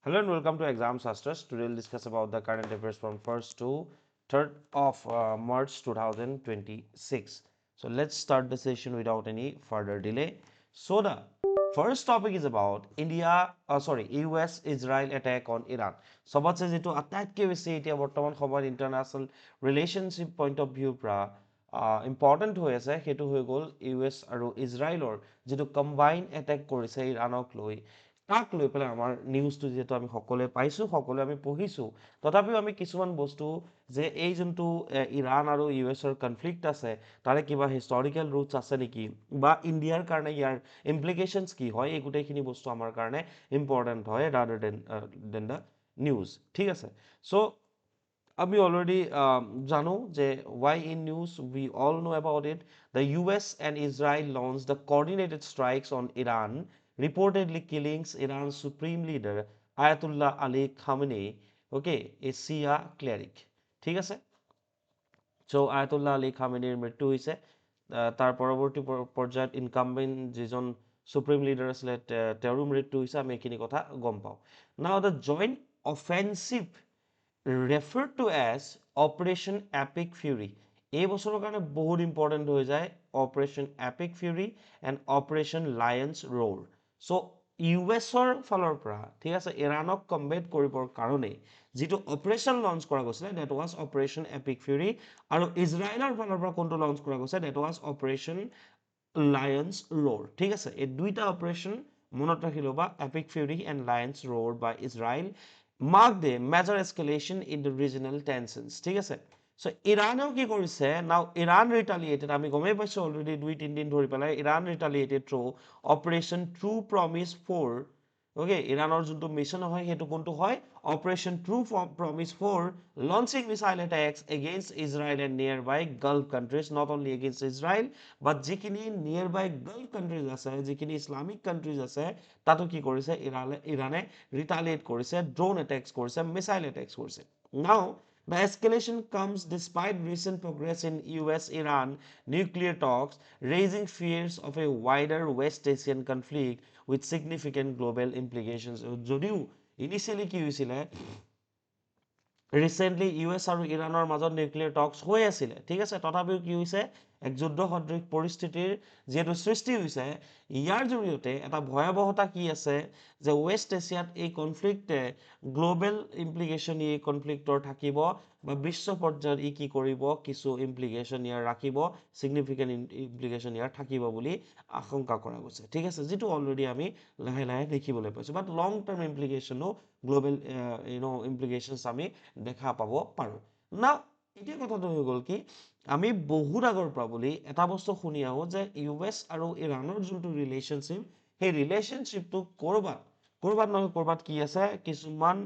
Hello and welcome to Exam Sastras. Today we'll discuss about the current affairs from 1st to 3rd of March 2026. So let's start the session without any further delay. So the first topic is about US Israel attack on Iran. Sobat says it to attack KVC বৰ্তমান সময়ত international relationship point of view pra important হৈ আছে হেতু হৈ গল US আৰু ইজৰাইলৰ যেটো combined attack কৰিছে ইৰানক লৈ তাক লৈ পেলাই আমাৰ নিউজটো যেটো আমি সকলোৱে পাইছো সকলোৱে আমি পঢ়িছো তথাপিও আমি কিছুমান বস্তু যে এই যোনটো ইৰান আৰু ইউএছ ৰ কনফ্লিক্ট আছে তাৰে কিবা হিষ্টৰিকেল ৰুটস আছে নেকি বা ইণ্ডিয়াৰ কাৰণে ইয়াৰ ইমপ্লিকেশনছ কি হয় এই গোটেইখিনি বস্তু আমাৰ কাৰণে ইম্পৰ্টেণ্ট হয় ৰাদাৰ দেন দ্য নিউজ ঠিক আছে চ' আমি অলৰেডি জানো যে why in news we all know about it. The US and Israel launched the coordinated strikes on Iran, reportedly killing Iran's supreme leader Ayatollah Ali Khamenei, okay, a Shia cleric. ঠিক আছে চ' Ayatollah Ali খামেনিৰ মৃত্যু হৈছে তাৰ পৰৱৰ্তী পৰ্যায়ত incumbent যিজন supreme leader আছিলে তেওঁৰো মৃত্যু হৈছে আমি এইখিনি কথা গম পাওঁ নাও the joint offensive referred to as Operation Epic Fury. এই বছৰৰ কাৰণে বহুত ইম্পৰ্টেণ্ট হৈ যায় Operation Epic Fury and Operation Lion's Roar. So ইউএছৰ ফালৰ পৰা ঠিক আছে ইৰানক কম্বেট কৰিবৰ কাৰণে যিটো অপাৰেশ্যন লঞ্চ কৰা গৈছিলে that was operation epic fury আৰু ইজৰাইলৰ ফালৰ পৰা কোনটো লঞ্চ কৰা গৈছে ডেট ৱাজ অপাৰেশ্যন লায়ন্স ৰোৰ ঠিক আছে এই দুইটা অপাৰেশ্যন মনত ৰাখি ল'বা এপিক ফিউৰি এণ্ড লায়ন্স ৰোৰ বা Israel marked a major escalation in the regional tensions ঠিক আছে সো ইৰানেও কি কৰিছে নাও ইৰান ৰিটালিয়েটেড আমি গমেই পাইছো অলৰেডি 2-3 দিন ধৰি পেলাই Iran retaliated through Operation True Promise 4 okay ইৰানৰ যোনটো মিছন হয় হেতু কোনটো হয় Operation True Promise 4 launching missile attacks against Israel and nearby Gulf countries not only against Israel but যিখিনি nearby Gulf countries আছে যিখিনি ইসলামিক countries আছে তাতো কি কৰিছে ইৰানে ৰিটালিয়েট কৰিছে ড্ৰোন এটেক্স কৰিছে মিছাইল এটেক্স কৰিছে নাও the escalation comes despite recent progress in US-Iran nuclear talks, raising fears of a wider West Asian conflict with significant global implications. যদিও initially কি হৈছিলে ৰিচেণ্টলি ইউএছ আৰু ইৰাণৰ মাজত নিউক্লিয়াৰ টক্স হৈ আছিলে ঠিক আছে তথাপিও কি হৈছে এক যুদ্ধ সদৃশ পৰিস্থিতিৰ যেটো সৃষ্টি হৈছে ইয়াৰ জৰিয়তে এটা ভয়াৱহতা কি আছে যে ৱেষ্ট এছিয়াত এই কনফ্লিক্টে গ্লোবেল ইমপ্লিকেশন এই কনফ্লিক্টৰ থাকিব বা বিশ্ব পৰ্যায়ত ই কি কৰিব কিছু ইমপ্লিকেশন ইয়াৰ ৰাখিব সিগনিফিকেন্ট ইমপ্লিকেশন ইয়াৰ থাকিব বুলি আশংকা কৰা গৈছে ঠিক আছে যেটো অলৰেডি আমি লাহে লাহে দেখিবলৈ পাইছো বাট লং টাৰ্ম ইমপ্লিকেশনো গ্লোবেল ইমপ্লিকেশনস আমি দেখা পাব পাৰো না এতিয়া কথাটো হৈ গল কি আমি বহুত আগৰ পৰা বুলি এটা বস্তু শুনি আহো যে ইউএছ আৰু ইৰানৰ যোনটো ৰিলেশনশিপ সেই ৰিলেশনশিপটো কৰবাত নহয় কৰবাত কি আছে কিছুমান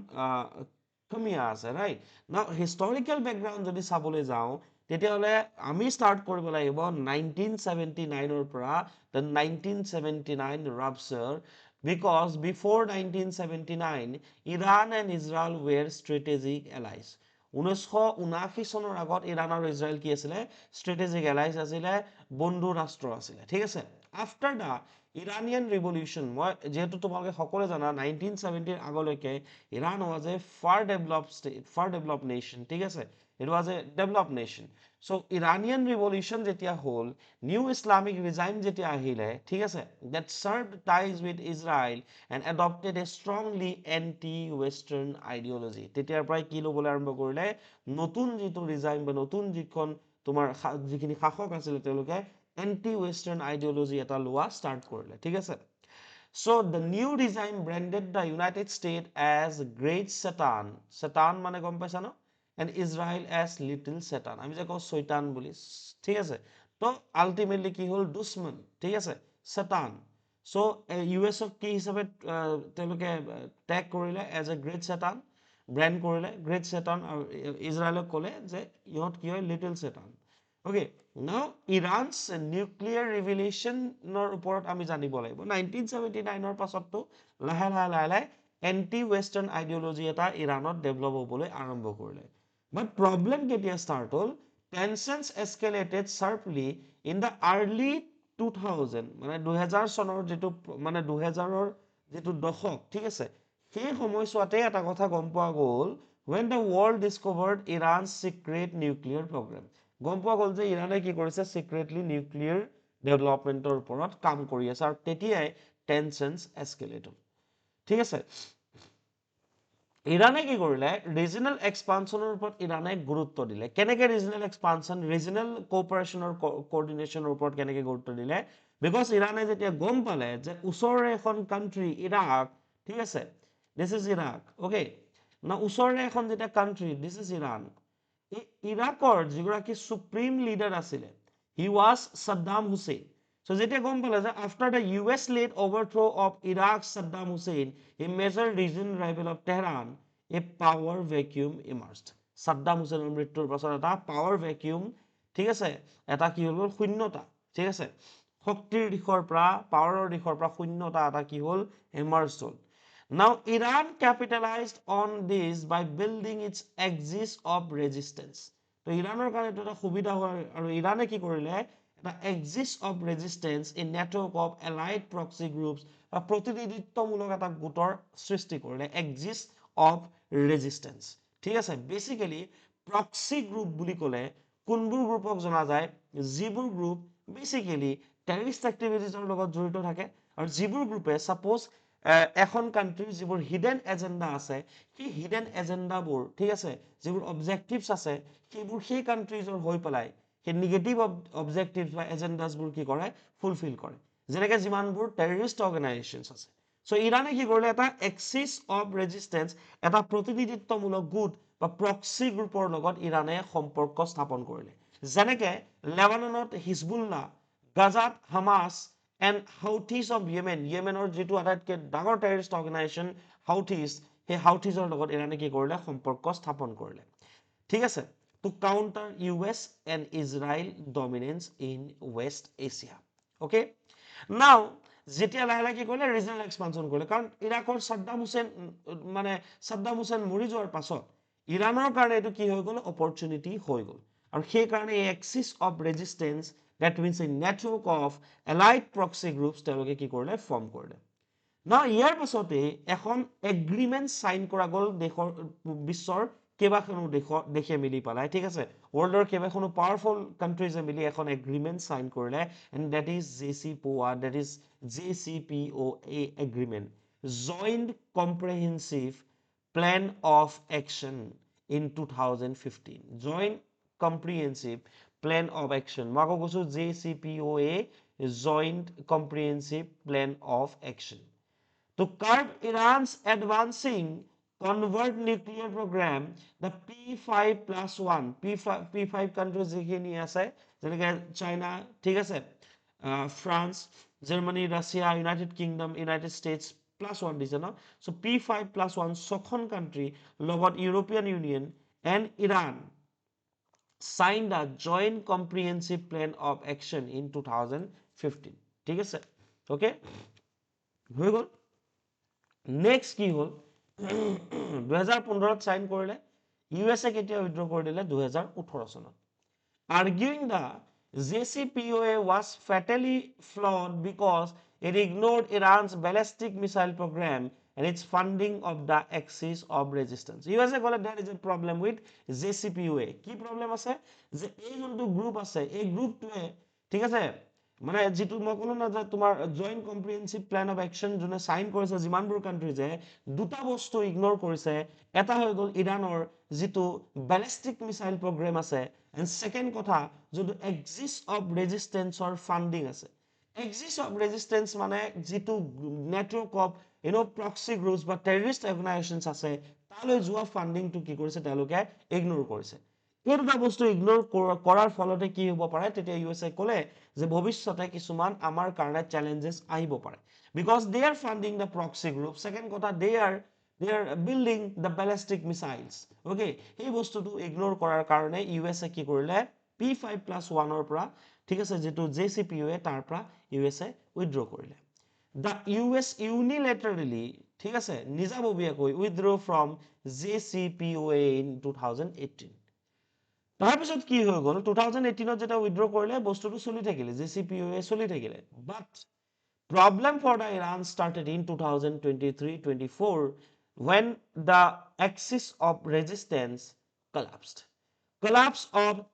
কমিয়া আছে ৰাইট না হিষ্টৰিকেল বেকগ্ৰাউণ্ড যদি চাবলৈ যাওঁ তেতিয়াহলে আমি স্টাৰ্ট কৰিব লাগিব 1979 ৰ পৰা the 1979 rupture because before 1979 Iran and Israel were strategic allies 1979 চনৰ আগত ইৰাণ আৰু ইজৰাইল কি আছিল স্ট্ৰেটেজিক এলাইজ আছিল বন্ধু ৰাষ্ট্ৰ আছিল ঠিক আছে আফটাৰ দা ইৰানিয়ান ৰিভলিউশন মই যেহেতু তোমালোকে সকলোৱে জানা 1970 ৰ আগলৈকে Iran was a far developed nation ঠিক আছে it was a developed nation so Iranian revolution যেতিয়া হল new Islamic regime যেতিয়া আহিলে ঠিক আছে that served ties with Israel and adopted a strongly anti-western ideology তেতিয়াৰ পৰাই কি লবলৈ আৰম্ভ কৰিলে নতুন যিটো ৰিজাইম বা নতুন যিখন তোমাৰ যিখিনি শাসক আছিল তেওঁলোকে anti-western ideology এটা লোৱা ষ্টাৰ্ট কৰিলে ঠিক আছে So the new regime branded the United States as Great Satan. Satan মানে গম পাইছা ন? And Israel as Little Satan. আমি যে কওঁ শয়তান বুলি ঠিক আছে তো আলটিমেটলি কি হল দুশ্মন ঠিক আছে Satan. So US কি হিচাপে তেওঁলোকে ট্যাগ কৰিলে as a Great Satan brand কৰিলে Great Satan আৰু ইজৰাইলক ক'লে যে ইহঁত কি হয় Little Satan. Okay, now Iran's nuclear revelation নৰ ওপৰত আমি জানিব লাগিব 1979 ৰ পাছতটো লাহে লাহে এন্টি ওয়েস্টাৰ্ণ আইডিওলজি এটা ইৰাণত ডেভেলপ হ'বলৈ আৰম্ভ কৰিলে বাট প্ৰবলেম কেতিয়া ষ্টাৰ্ট হ'ল tensions escalated sharply in the early 2000 মানে 2000 চনৰ যেটো মানে 2000 ৰ যেটো দশক ঠিক আছে সেই সময়ছোৱাতে এটা কথা গম পোৱা গ'ল when the world discovered Iran's secret nuclear program গম পোৱা গ'ল যে ইৰাণে কি কৰিছে secretly nuclear developmentৰ ওপৰত কাম কৰি আছে আৰু তেতিয়াই tensions escalate হ'ল ঠিক আছে ইৰাণে কি কৰিলে ৰিজনাল এক্সপানশনৰ ওপৰত ইৰাণে গুৰুত্ব দিলে কেনেকে ৰিজনাল এক্সপানশন ৰিজনাল কোঅপাৰেশনৰ কোঅৰ্ডিনেশনৰ ওপৰত কেনেকে গুৰুত্ব দিলে বিকজ ইৰাণে যেতিয়া গম পালে যে ওচৰৰে এখন কান্ট্ৰি ইৰাক ঠিক আছে দিস ইজ ইৰাক ওকে না ওচৰৰে এখন যেটা কান্ট্ৰি দিস ইজ ইৰাণ ইৰাকৰ যিগৰাকী সুপ্ৰিম লিডাৰ আছিলে হি ওয়াজ সাদ্দাম হুছেইন So যেতিয়া গম পালে যে after the US led overthrow of Iraq Saddam Hussein a major regional rival of Tehran a power vacuum emerged Saddam Husseinৰ মৃত্যুৰ পাছত এটা power vacuum ঠিক আছে এটা কি হল শূন্যতা ঠিক আছে শক্তিৰ দিশৰ পৰা পাৱাৰৰ দিশৰ পৰা শূন্যতা এটা কি হল emerged hall Now Iran capitalized on this by building its axis of resistance তো ইৰাণৰ কাৰণে এটা সুবিধা হয় আৰু ইৰাণে কি কৰিলে the axis of resistance in network of allied proxy groups বা প্ৰতিনিধিত্বমূলক এটা গোটৰ সৃষ্টি কৰিলে axis of resistance ঠিক আছে বেসিক্যালি proxy group বুলি ক'লে কোনবোৰ গ্ৰুপক জনা যায় যিবোৰ গ্ৰুপ বেসিক্যালি টেৰৰিষ্ট এক্টিভিটিজৰ লগত জড়িত থাকে আৰু যিবোৰ গ্ৰুপে সাপোজ এখন কান্ট্ৰিৰ যিবোৰ হিডেন এজেন্ডা আছে সেই হিডেন এজেন্ডাবোৰ ঠিক আছে যিবোৰ অবজেক্টিভস আছে সেইবোৰ সেই কান্ট্ৰিজৰ হৈ পেলাই সেই নেগেটিভ অবজেক্টিভস বা এজেন্ডাসবোৰ কি কৰে ফুলফিল কৰে যেনেকৈ যিমানবোৰ টেৰৰিষ্ট অৰ্গানাইজেশনস আছে সো ইৰাণে কি কৰিলে এটা এক্সিস অফ ৰেজিস্ট্যান্স এটা প্ৰতিনিধিত্বমূলক গোট বা প্ৰক্সি গ্ৰুপৰ লগত ইৰাণে সম্পৰ্ক স্থাপন কৰিলে যেনেকৈ লেবাননত হিজবুল্লাহ গাজাত Hamas and Houthis of Yemen Yemenৰ যেটো আটাইতকৈ ডাঙৰ টেৰৰিষ্ট অৰ্গানাইজেশন হাউথিস সেই হাউথিসৰ লগত ইৰাণে কি কৰিলে সম্পৰ্ক স্থাপন কৰিলে ঠিক আছে to counter US and Israel dominance in West Asia okay now যেতিয়া লাহে লাহে কি কৰিলে ৰিজনাল এক্সপানশন কৰিলে কাৰণ ইৰাকৰ সাদ্দাম হুছেইন মৰি যোৱাৰ পাছত ইৰাণৰ কাৰণে এটো কি হৈ গ'ল অপৰচুনিটি হৈ গ'ল আৰু সেই কাৰণে এই axis of resistance that means a network of allied proxy groups তেওঁলোকে কি কৰিলে ফৰ্ম কৰিলে না ইয়াৰ পাছতে এখন এগ্ৰিমেন্ট সাইন কৰা গ'ল দেশৰ বিশ্বৰ কেবাখনো দেশে মিলি পালাই ঠিক আছে ওয়াৰ্ল্ডৰ কেবাখনো পাৱাৰফুল কান্ট্ৰিজে মিলি এখন এগ্ৰিমেন্ট সাইন কৰিলে and that is JCPOA agreement joint comprehensive plan of action in 2015 joint comprehensive plan of action মই আকৌ কৈছো JCPOA joint comprehensive plan of action to curb Iran's advancing convert nuclear program the P5+1 P5 countries যেখিনি আছে যেনেকৈ China ঠিক আছে France Germany Russia United kingdom United states +1 দিছে ন so P5+1 ছখন country লগত European union and Iran signed a joint comprehensive plan of action in 2015 ঠিক আছে okay হৈ গ'ল নেক্সট কি হ'ল 2015 সাইন কৰিলে ইউএসএ কেতিয়া উইথড্ৰ কৰি দিলে 2018 চনত arguing the JCPOA was fatally flawed because it ignored Iran's ballistic missile program and its funding of the axis of resistance. USA called there is a problem with JCPOA. কি problem আছে যে এই যোনটো group আছে এই গ্ৰুপটোৱে ঠিক আছে মানে যেটো মই ক'লো না যে তোমাৰ জয়েন্ট কম্প্ৰিহেনসিভ প্ল্যান অফ একশন যোনে সাইন কৰিছে যিমানবোৰ কান্ট্ৰিজে দুটা বস্তু ইগনোৰ কৰিছে এটা হৈ গ'ল ইৰাণৰ যেটো ব্যালিস্টিক মিসাইল প্ৰগ্ৰাম আছে and second কথা যোনটো এক্সিস অফ ৰেজিস্ট্যান্সৰ ফান্ডিং আছে এক্সিস অফ ৰেজিস্ট্যান্স মানে যেটো নেটৱৰ্ক অফ প্ৰক্সি গ্ৰুপস বা টেৰৰিষ্ট অৰ্গানাইজেশনস আছে তালৈ যোৱা ফান্ডিংটো কি কৰিছে তেওঁলোকে ইগনোৰ কৰিছে এই দুটা বস্তু ইগনোৰ কৰাৰ ফলতে কি হ'ব পাৰে তেতিয়া ইউএসএ ক'লে যে ভৱিষ্যতে কিছুমান আমাৰ কাৰণে চ্যালেঞ্জেস আহিব পাৰে because they are funding the proxy group second কথা they are building the ballistic missiles okay এই বস্তুটো ইগনোৰ কৰাৰ কাৰণে ইউএসএ কি কৰিলে P5+1 ৰ পৰা ঠিক আছে যেটো JCPOA তাৰ পৰা ইউএসএ উইথড্ৰ কৰিলে the US unilaterally ঠিক আছে নিজাববীয়াকৈ withdraw from JCPOA in 2018 তাৰপিছত কি হৈ গ'ল 2018 ত যেটা উইথড্ৰ কৰিলে বস্তুটো চলি থাকিলে JCPOA চলি থাকিলে but problem for the Iran started in 2023-24 when the axis of resistance collapsed. Collapse of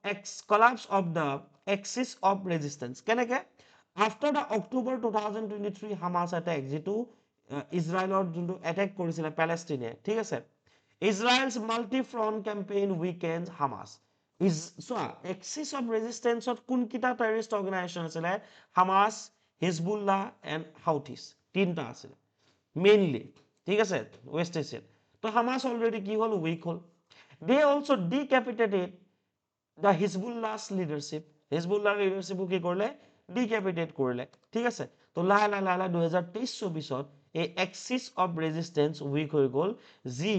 the axis of resistance কেনেকে after the October 2023 Hamas attack যিটো ইজৰাইলৰ যোনটো এটেক কৰিছিলে পেলেষ্টিনে ঠিক আছে Israel's multi-front campaign weakens Hamas চোৱা axis of resistance to কোনকিটা terrorist organization আছিলে Hamas Hezbollah and Houthis তিনটা আছিলে mainly ঠিক আছে West Asian তো Hamas already কি হল weak hall they also decapitated the Hezbollah's leadership Hezbollah leadership কি কৰিলে decapitate কৰিলে ঠিক আছে তো লাহে লাহে লাহে 2023-24 এই axis of resistance weak হৈ গল যি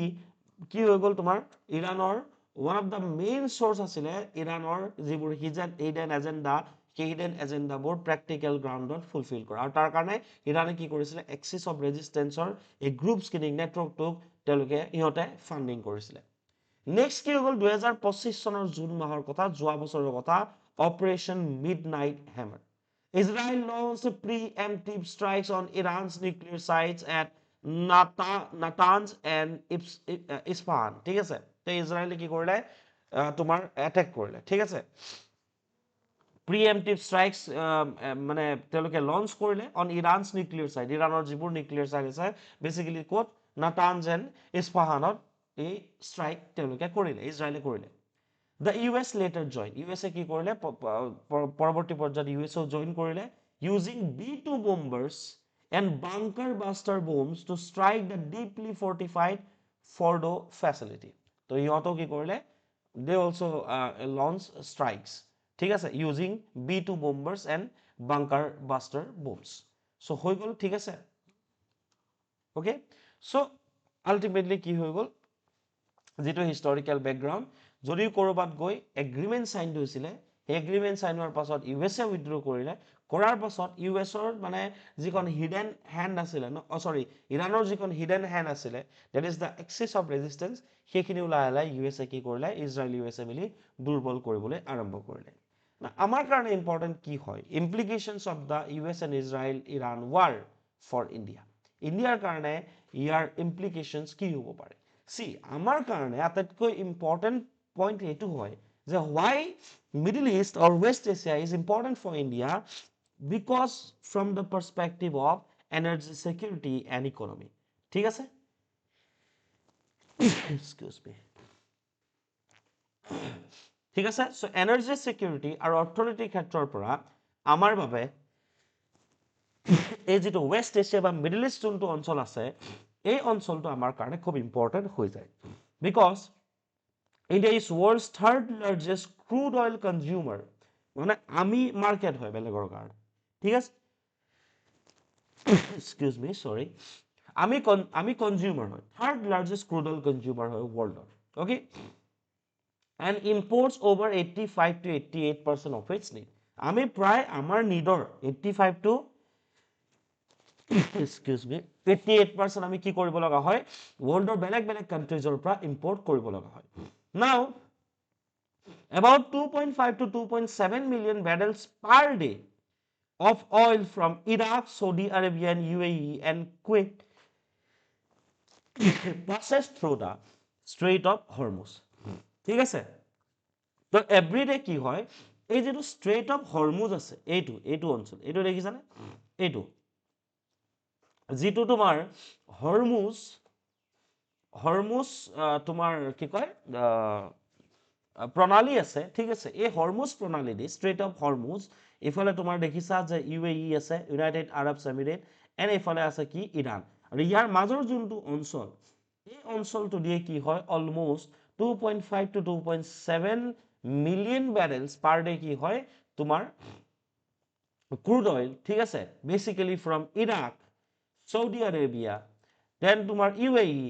কি হৈ গল তোমাৰ ইৰাণৰ one of the main source আছিলে ইৰাণৰ যিবোৰ hidden agenda সেই hidden agenda বোৰ practical groundত fulfill কৰা আৰু তাৰ কাৰণে ইৰাণে কি কৰিছিলে axis of resistance ৰ এই groups কিনি নেটৱৰ্কটোক তেওঁলোকে ইহঁতে ফান্ডিং কৰিছিলে নেক্সট কি হৈ গল 2025 চনৰ জুন মাহৰ কথা যোৱা বছৰৰ কথা operation midnight hammer Israel launched preemptive strikes on Iran's nuclear sites at Natanz and Isfahan ঠিক আছে তো ইজৰাইলে কি কৰিলে তোমাৰ অ্যাটাক কৰিলে ঠিক আছে preemptive strikes মানে তেওঁলোকে লঞ্চ কৰিলে on Iran's nuclear site ইৰাণৰ যিবোৰ নিউক্লিয়াৰ সাইট আছে বেসিক্যালি কোট নাটানজ এণ্ড ইস্পাহানত এই স্ট্ৰাইক তেওঁলোকে কৰিলে ইজৰাইলে কৰিলে The US later joined USA কি কৰিলে পৰৱৰ্তী পৰ্যায়ত USA join কৰিলে using B2 bombers and bunker buster bombs to strike the deeply fortified Fordo facility তো ইহঁতো কি কৰিলে they also launched strikes ঠিক আছে using B2 bombers and bunker buster bombs so হৈ গল ঠিক আছে okay so ultimately কি হৈ গল যেটো হিস্টৰিকেল ব্যাকগ্ৰাউণ্ড যদিও কৰবাত গৈ এগ্ৰিমেন্ট সাইন হৈছিলে এগ্ৰিমেন্ট সাইন হোৱাৰ পাছত ইউএসএ উইথড্ৰ কৰিলে কৰাৰ পাছত ইউএছৰ মানে যিখন হিডেন হ্যান্ড আছিল সৰি ইৰাণৰ যিখন হিডেন হ্যান্ড আছিল that is the axis of resistance সেইখিনি ওলাই ইউএসএ কি কৰিলে ইজৰাইল ইউএসএ মিলি দুৰ্বল কৰিবলৈ আৰম্ভ কৰিলে আমাৰ কাৰণে ইম্পৰ্টেন্ট কি হয় implications of the US and Israel Iran war for India ইণ্ডিয়াৰ কাৰণে ইয়াৰ ইমপ্লিকেশনস কি হ'ব পাৰে See, আমাৰ কাৰণে আটাইতকৈ ইম্পৰ্টেন্ট পইণ্ট এইটো হয় যে why Middle East or West Asia is important for India because from the perspective of energy security and economy. ঠিক আছে? Excuse me. ঠিক আছে? So energy security আৰু অৰ্থনৈতিক ক্ষেত্ৰৰ পৰা আমাৰ বাবে এই যেটো West Asia বা Middle East যোনটো অঞ্চল আছে এই অঞ্চলটো আমাৰ কাৰণে খুব ইম্পৰ্টেন্ট হৈ যায় because India is world's third largest crude oil consumer মানে আমি মার্কেট হয় বেলেগৰ কাৰণে ঠিক আছে এক্সকিউজ মি সৰি আমি কনজিউমাৰ হয় third largest crude oil consumer হয় worldৰ okay and imports over 85 to 88% of its need আমি প্ৰায় আমাৰ নিডৰ 85 to excuse me 88% আমি কি কৰিব লগা হয় worldৰ বেলেগ বেলেগ কান্ট্ৰিজৰ পৰা ইম্পৰ্ট কৰিব লগা হয় now about 2.5 to 2.7 million barrels per day of oil from Iraq, Saudi Arabia, and UAE and Kuwait passes through the Strait of Hormuz. ঠিক আছে তো এভরিডে কি হয় এই যেটো Strait of Hormuz আছে এইটো অঞ্চল এইটো দেখিছানে এইটো যেটো তোমাৰ হৰমুজ তোমাৰ কি কয় প্ৰণালী আছে ঠিক আছে এই হৰমুজ প্ৰণালী দি Strait of Hormuz ইফালে তোমাৰ দেখিছা যে UAE আছে ইউনাইটেড আৰব এমিৰেট এন্ড ইফালে আছে কি ইৰাণ আৰু ইয়াৰ মাজৰ যোনটো অঞ্চল এই অঞ্চলটো দিয়ে কি হয় almost 2.5 to 2.7 million barrels per day কি হয় তোমাৰ crude oil ঠিক আছে basically from Iraq Saudi Arabia then তোমাৰ UAE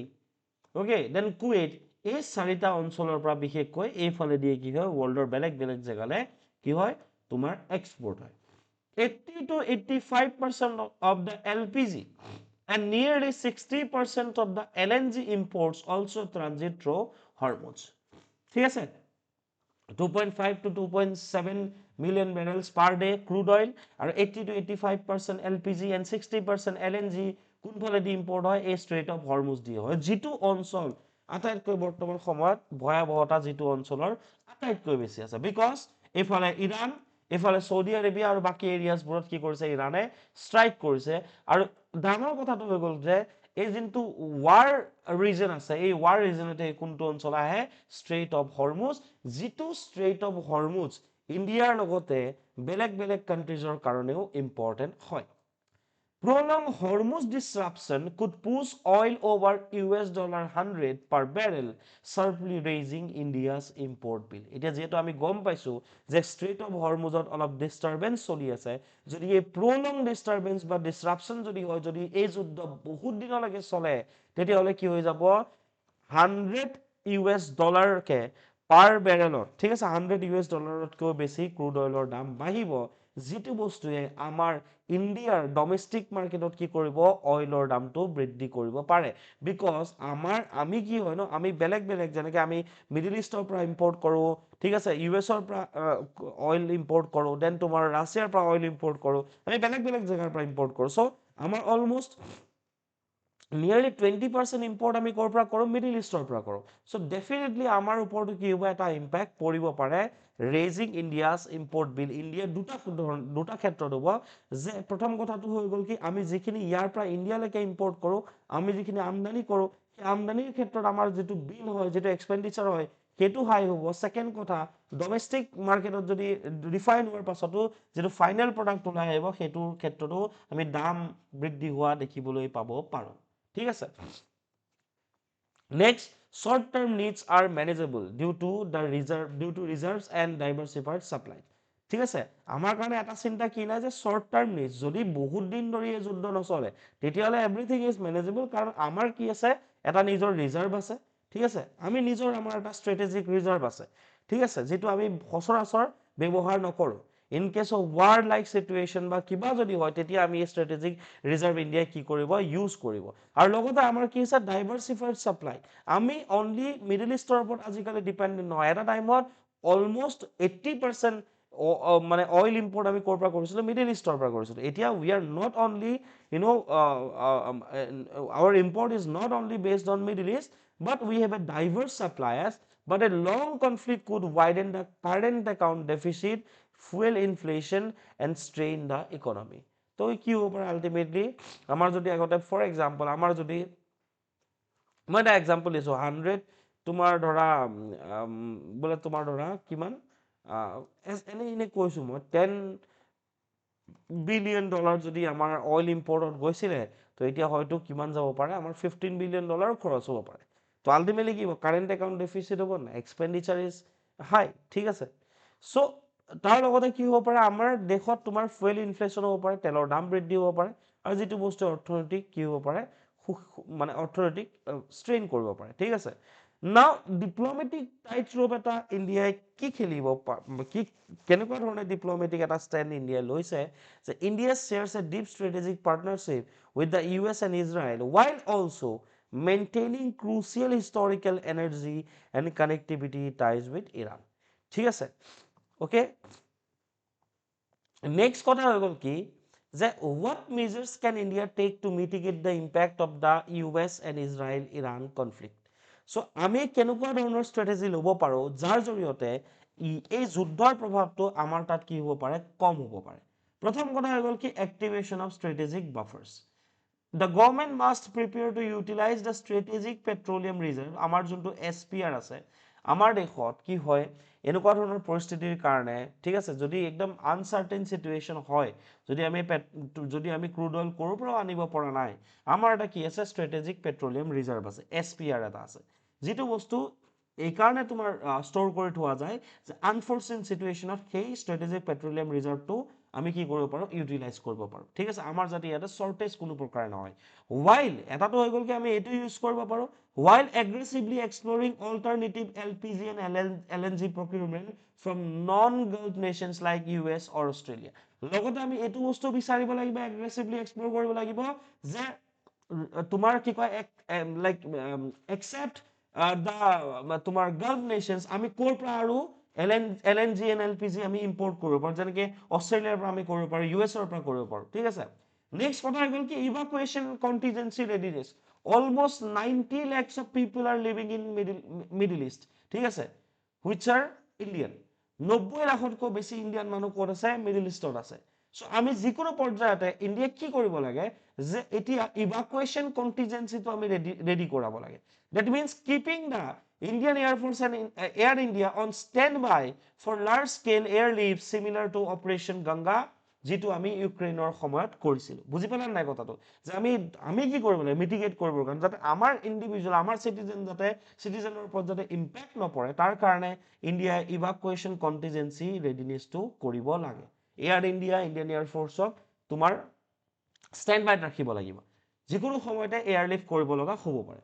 okay then Kuwait এই চাৰিটা অঞ্চলৰ পৰা বিশেষকৈ এইফালে দিয়ে কি হয় ওয়াৰ্ল্ডৰ বেলেগ বেলেগ জাগালে কি হয় তোমাৰ এক্সপোৰ্ট হয় 80 to 85% of the LPG and nearly 60% of the LNG imports also transit through Hormuz ঠিক আছে 2.5 to 2.7 million barrels per day crude oil and 80 to 85% LPG and 60% LNG কোনফালেদি import হয় এই ষ্ট্ৰেইট অফ হৰমুজ দিয়ে হয় যিটো অঞ্চল আটাইতকৈ বৰ্তমান সময়ত ভয়াৱহতা যিটো অঞ্চলৰ আটাইতকৈ বেছি আছে বিকজ এইফালে ইৰাণ এইফালে সৌদি আৰবিয়া আৰু বাকী এৰিয়াছবোৰত কি কৰিছে ইৰাণে ষ্ট্ৰাইক কৰিছে আৰু ডাঙৰ কথাটো হৈ গ'ল যে এই যোনটো ৱাৰ ৰিজন আছে এই ৱাৰ ৰিজনতে কোনটো অঞ্চল আহে ষ্ট্ৰেইট অফ হৰমুজ যিটো ষ্ট্ৰেইট অফ হৰমুজ ইণ্ডিয়াৰ লগতে বেলেগ বেলেগ কাণ্ট্ৰিজৰ কাৰণেও ইম্পৰ্টেণ্ট হয় Prolonged Hormuz disruption could push oil over $100 per barrel, sharply raising India's import bill. এতিয়া যেহেতু আমি গম পাইছো যে ষ্ট্ৰেইট অফ হৰমুজত অলপ ডিষ্টাৰবেন্স চলি আছে যদি এই প্ৰলং ডিষ্টাৰবেন্স বা ডিছৰাপশ্যন যদি হয় যদি এই যুদ্ধ বহুত দিনলৈকে চলে তেতিয়াহ'লে কি হৈ যাব $100 পাৰ বেৰেলত ঠিক আছে $100 বেছি ক্ৰুড অইলৰ দাম বাঢ়িব যিটো বস্তুৱে আমাৰ ইণ্ডিয়াৰ ডমেষ্টিক মাৰ্কেটত কি কৰিব অইলৰ দামটো বৃদ্ধি কৰিব পাৰে বিকজ আমি কি হয় ন আমি বেলেগ বেলেগ যেনেকৈ আমি মিডল ইষ্টৰ পৰা ইম্পৰ্ট কৰোঁ ঠিক আছে ইউএছৰ পৰা অইল ইম্পৰ্ট কৰোঁ দেন তোমাৰ ৰাছিয়াৰ পৰা অইল ইম্পৰ্ট কৰোঁ আমি বেলেগ বেলেগ জেগাৰ পৰা ইম্পৰ্ট কৰোঁ চ' আমাৰ অলমষ্ট নিয়াৰলি 20% ইম্পৰ্ট আমি ক'ৰ পৰা কৰোঁ মিডল ইষ্টৰ পৰা কৰোঁ চ' ডেফিনেটলি আমাৰ ওপৰতো কি হ'ব এটা ইম্পেক্ট পৰিব পাৰে ৰেজিং ইণ্ডিয়াছ ইম্পৰ্ট বিল ইণ্ডিয়া দুটা ক্ষেত্ৰত হ'ব যে প্ৰথম কথাটো হৈ গ'ল কি আমি যিখিনি ইয়াৰ পৰা ইণ্ডিয়ালৈকে ইম্পৰ্ট কৰোঁ আমি যিখিনি আমদানি কৰোঁ সেই আমদানিৰ ক্ষেত্ৰত আমাৰ যিটো বিল হয় যিটো এক্সপেণ্ডিচাৰ হয় সেইটো হাই হ'ব ছেকেণ্ড কথা ডমেষ্টিক মাৰ্কেটত যদি ৰিফাইন হোৱাৰ পাছতো যিটো ফাইনেল প্ৰডাক্ট ওলাই আহিব সেইটোৰ ক্ষেত্ৰতো আমি দাম বৃদ্ধি হোৱা দেখিবলৈ পাব পাৰোঁ ঠিক আছে next short term needs are manageable due to reserves and diversified supply ঠিক আছে আমাৰ কাৰণে এটা চিন্তা কি নাই যে short term needs যদি বহুত দিন ধৰি এই যুদ্ধ নচলে তেতিয়াহ'লে এভৰিথিং ইজ মেনেজেবল কাৰণ আমাৰ কি আছে এটা নিজৰ ৰিজাৰ্ভ আছে ঠিক আছে আমি নিজৰ আমাৰ এটা ষ্ট্ৰেটেজিক ৰিজাৰ্ভ আছে ঠিক আছে যেটো আমি সচৰাচৰ ব্যৱহাৰ নকৰো in case of war like situation বা কিবা যদি হয় তেতিয়া আমি ষ্ট্ৰেটেজিক ৰিজাৰ্ভ ইণ্ডিয়াই কি কৰিব ইউজ কৰিব আৰু লগতে আমাৰ কি আছে ডাইভাৰ্সিফাইড সাপ্লাই আমি অনলি মিডল ইষ্টৰ ওপৰত আজিকালি ডিপেন্ডেন্ট নহয় এটা টাইমত অলমোস্ট 80% মানে অইল ইম্পৰ্ট আমি ক'ৰ পৰা কৰিছিলো মিডল ইষ্টৰ পৰা কৰিছিলো এতিয়া we are not only our import is not only based on Middle East but we have a diverse suppliers but a long conflict could widen the current account deficit fuel inflation and strain the economy তো কি হ'ব পাৰে ultimately আমাৰ যদি আগতে for example আমাৰ যদি মই এটা এক্সাম্পল দিছো 100 তোমাৰ ধৰা বোলে তোমাৰ ধৰা কিমান এনে কৈছো মই 10 বিলিয়ন ডলাৰ যদি আমাৰ অইল ইম্পৰ্টত গৈছিলে তো এতিয়া হয়তো কিমান যাব পাৰে আমাৰ 15 বিলিয়ন ডলাৰ খৰচ হ'ব পাৰে তো আলটিমেটলি কি হ'ব কাৰেণ্ট একাউণ্ট ডেফিচিট হ'ব না এক্সপেণ্ডিচাৰ ইজ হাই ঠিক আছে চ' তাৰ লগতে কি হ'ব পাৰে আমাৰ দেশত তোমাৰ ফুয়েল ইনফ্লেশ্যন হ'ব পাৰে তেলৰ দাম বৃদ্ধি হ'ব পাৰে আৰু যিটো বস্তু অৰ্থনৈতিক কি হ'ব পাৰে মানে অৰ্থনৈতিক ষ্ট্ৰেইন কৰিব পাৰে ঠিক আছে নাও ডিপ্ল'মেটিক টাইট ৰূপ এটা ইণ্ডিয়াই কি খেলিব কি কেনেকুৱা ধৰণে ডিপ্ল'মেটিক এটা ষ্টেণ্ড ইণ্ডিয়াই লৈছে যে India shares a deep strategic partnership with the US and Israel while also maintaining crucial historical energy and connectivity ties with Iran ঠিক আছে ওকে নেক্সট কথা হৈ গ'ল কি যে what measures can India take to mitigate the impact of the US and Israel-Iran conflict so আমি কেনেকুৱা ধৰণৰ ষ্ট্ৰেটেজি ল'ব পাৰো যাৰ জৰিয়তে এই যুদ্ধৰ প্ৰভাৱটো আমাৰ তাত কি হ'ব পাৰে কম হ'ব পাৰে প্ৰথম কথা হৈ গ'ল কি activation of strategic buffers The government must prepare to utilize the strategic petroleum reserve আমাৰ যোনটো SPR আছে আমাৰ দেশত কি হয় এনেকুৱা ধৰণৰ পৰিস্থিতিৰ কাৰণে ঠিক আছে যদি একদম আনসাৰ্টেইন সিচুৱেশন হয় যদি আমি ক্ৰুড অইল ক'ৰ পৰা আনিব পৰা নাই আমাৰ এটা কি আছে ষ্ট্ৰেটেজিক পেট্ৰলিয়াম ৰিজাৰ্ভ আছে SPR এটা আছে যিটো বস্তু এই কাৰণে তোমাৰ ষ্ট'ৰ কৰি থোৱা যায় যে আনফৰচিন সিচুৱেশনত সেই ষ্ট্ৰেটেজিক পেট্ৰলিয়াম ৰিজাৰ্ভটো আমি কি কৰিব পাৰো ইউটিলাইজ কৰিব পাৰো ঠিক আছে আমাৰ যাতে ইয়াতে শৰ্টেজ কোনো প্ৰকাৰ নহয় while এটাটো হৈ গ'ল কি আমি এটো ইউজ কৰিব পাৰো while aggressively exploring alternative LPG and LNG procurement from non-Gulf nations like US or Australia লগতে আমি এটো বস্তু বিচাৰিব লাগিব aggressively explore কৰিব লাগিব যে তোমাৰ কি কয় লাইক accept তোমাৰ গাল্ফ নেশ্যনছ আমি ক'ৰ পৰা আৰু LNG and LPG আমি ইম্পৰ্ট কৰিব পাৰো যেনেকৈ অষ্ট্ৰেলিয়াৰ পৰা আমি কৰিব পাৰো US ৰ পৰা কৰিব পাৰো ঠিক আছে নেক্সট কথা হৈ গ'ল কি evacuation কণ্টিজেঞ্চি readiness almost 90 lakhs of people are living in middle east ঠিক আছে which are Indian 90 লাখতকৈ বেছি ইণ্ডিয়ান মানুহ ক'ত আছে মিডল ইষ্টত আছে চ' আমি যিকোনো পৰ্যায়তে ইণ্ডিয়াক কি কৰিব লাগে যে এতিয়া ইভাকুৱেশ্যন কণ্টিজেঞ্চিটো আমি ৰেডি কৰাব লাগে that means keeping the Indian Air Force and Air India on standby for large scale air leave similar to Operation Ganga যেটো আমি ইউক্ৰেইনৰ সময়ত কৰিছিল বুজি পালা নাই কথাটো যে আমি কি কৰিব লাগে মিটিগেট কৰিব কাৰণ যাতে আমাৰ ইন্ডিভিজুৱেল আমাৰ সিটিজেনৰ ওপৰত যাতে ইম্প্যাক্ট নপৰে তাৰ কাৰণে ইণ্ডিয়া ইভাকুৱেশ্যন কণ্টিজেঞ্চি ৰেডিনেছটো কৰিব লাগে এয়াৰ ইণ্ডিয়া ইণ্ডিয়ান এয়াৰ ফ'ৰ্চক তোমাৰ ষ্টেণ্ড বাইত ৰাখিব লাগিব যিকোনো সময়তে এয়াৰলিফ্ট কৰিব লগা হ'ব পাৰে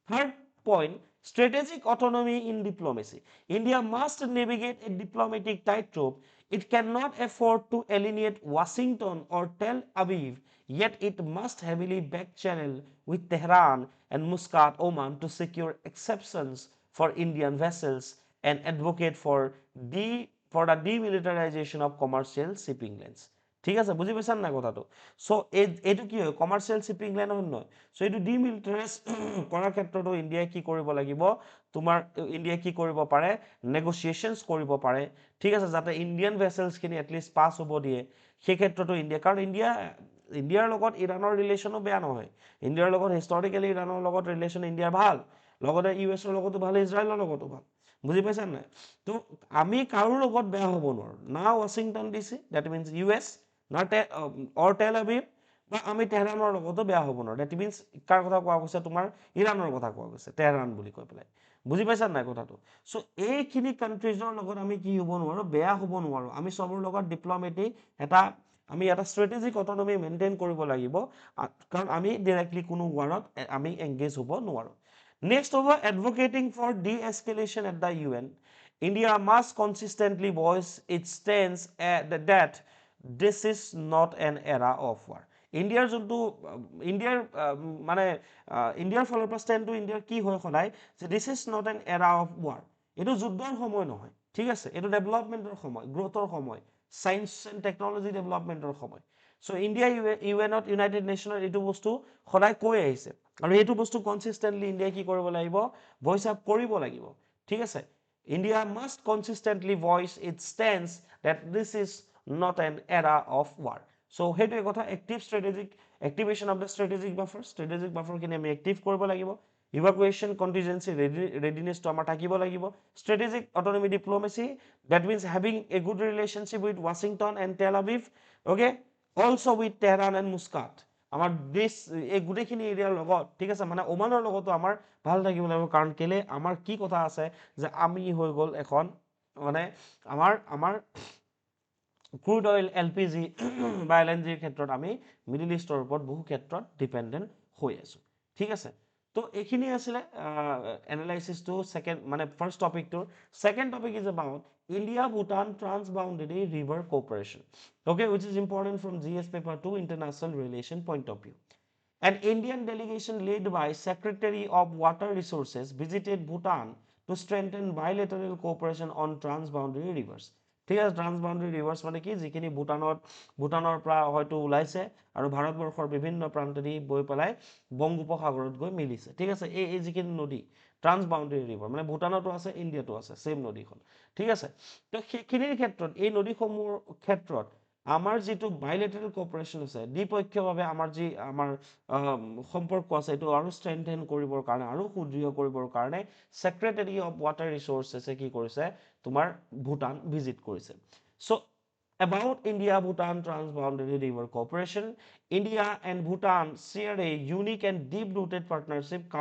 third point strategic autonomy in diplomacy India must navigate a diplomatic tightrope it cannot afford to alienate Washington or Tel Aviv yet it must heavily back channel with Tehran and Muscat Oman to secure exceptions for Indian vessels and advocate for the demilitarization of commercial shipping lanes ঠিক আছে বুজি পাইছান না কথাটো so এইটো কি হয় commercial shipping line হয় নহয় সো এইটো ডিমিলিটাৰাইজ কৰাৰ ক্ষেত্ৰতো ইণ্ডিয়াই কি কৰিব লাগিব তোমাৰ ইণ্ডিয়াই কি কৰিব পাৰে নেগোচিয়েশনছ কৰিব পাৰে ঠিক আছে যাতে ইণ্ডিয়ান ভেসেলছখিনি এটলিষ্ট পাছ হ'ব দিয়ে সেই ক্ষেত্ৰতো ইণ্ডিয়া কাৰণ ইণ্ডিয়াৰ লগত ইৰাণৰ ৰিলেশ্যনো বেয়া নহয় ইণ্ডিয়াৰ লগত হিষ্টৰিকেলি ইৰাণৰ লগত ৰিলেশ্যন ইণ্ডিয়াৰ ভাল লগতে ইউএছৰ লগতো ভাল ইজৰাইলৰ লগতো ভাল বুজি পাইছা নাই তো আমি কাৰো লগত বেয়া হ'ব নোৱাৰো না Washington DC that means US না অৰ টেল আভিভ বা আমি তেহৰানৰ লগতো বেয়া হ'ব নোৱাৰো দ্যাট মিন্স কাৰ কথা কোৱা গৈছে তোমাৰ ইৰাণৰ কথা কোৱা গৈছে তেহৰান বুলি কৈ পেলাই বুজি পাইছা নাই কথাটো সো এইখিনি কাণ্ট্ৰিজৰ লগত আমি কি হ'ব নোৱাৰো বেয়া হ'ব নোৱাৰো আমি সবৰ লগত ডিপ্ল'মেটিক এটা আমি এটা ষ্ট্ৰেটেজিক অটনমি মেইনটেইন কৰিব লাগিব কাৰণ আমি ডাইৰেক্টলি কোনো ৱাৰত আমি এংগেজ হ'ব নোৱাৰো নেক্সট হ'ব এডভোকেটিং for de-escalation at the UN India must consistently voice its stance that this is not an era of war ইণ্ডিয়াৰ যোনটো ইণ্ডিয়াৰ ফালৰ পৰা ষ্টেণ্ডটো ইণ্ডিয়াৰ কি হয় সদায় যে দিছ ইজ নট এন এৰা অফ ৱাৰ এইটো যুদ্ধৰ সময় নহয় ঠিক আছে এইটো ডেভেলপমেণ্টৰ সময় গ্ৰথৰ সময় সায়েন্স এণ্ড টেকনলজি ডেভেলপমেণ্টৰ সময় সো ইণ্ডিয়া ইউএনত ইউনাইটেড নেশ্যনৰ এইটো বস্তু সদায় কৈ আহিছে আৰু এইটো বস্তু কনচিষ্টেণ্টলি ইণ্ডিয়াই কি কৰিব লাগিব ভইচ আপ কৰিব লাগিব ঠিক আছে India must consistently voice its stance that this is not an era of war. So, হেইটো কথা active strategic activation of the strategic buffer খিনি আমি active কৰিব লাগিব evacuation contingency readiness to আমাৰ থাকিব লাগিব strategic autonomy diplomacy that means having a good relationship with Washington and Tel Aviv okay also with Tehran and Muscat আমাৰ দেশ এই গোটেইখিনি এৰিয়াৰ লগত ঠিক আছে মানে ওমানৰ লগতো আমাৰ ভাল থাকিব লাগিব কাৰণ কেলে আমাৰ কি কথা আছে যে আমি হৈ গ'ল এখন মানে আমাৰ ক্ৰুড অইল এলপিজি বা এলএনজিৰ ক্ষেত্ৰত আমি মিডল ইষ্টৰ ওপৰত বহু ক্ষেত্ৰত ডিপেণ্ডেণ্ট হৈ আছো ঠিক আছে তো এইখিনি আছিলে এনালাইসিসটো সেকেন্ড মানে ফার্স্ট টপিকটোৰ second topic is about India Bhutan transboundary river cooperation okay which is important from GS paper 2 international relation point of view an Indian delegation led by Secretary of Water Resources visited Bhutan to strengthen bilateral cooperation on transboundary rivers ঠিক আছে ট্ৰান্সবাউণ্ডাৰী reverse মানে কি যিখিনি ভূটানৰ পৰা হয়তো ওলাইছে আৰু ভাৰতবৰ্ষৰ বিভিন্ন প্ৰান্তেদি বৈ পেলাই বংগোপসাগৰত গৈ মিলিছে ঠিক আছে এই যিখিনি নদী ট্ৰান্সবাউণ্ডাৰী ৰিভাৰ মানে ভূটানতো আছে ইণ্ডিয়াতো আছে সেম নদীখন ঠিক আছে তো সেইখিনিৰ ক্ষেত্ৰত এই নদীসমূহৰ ক্ষেত্ৰত আমাৰ যিটো বাইলেটাৰেল কোঅপাৰেশ্যন আছে দ্বিপক্ষীয়ভাৱে আমাৰ যি আমাৰ সম্পৰ্ক আছে এইটো আৰু ষ্ট্ৰেংথেন কৰিবৰ কাৰণে আৰু সুদৃঢ় কৰিবৰ কাৰণে সেক্ৰেটাৰী অফ ৱাটাৰ ৰিসোৰ্সেছে কি কৰিছে তোমাৰ ভূটান ভিজিট কৰিছে so about India Bhutan transboundary river cooperation India and Bhutan share a unique and deep rooted partnership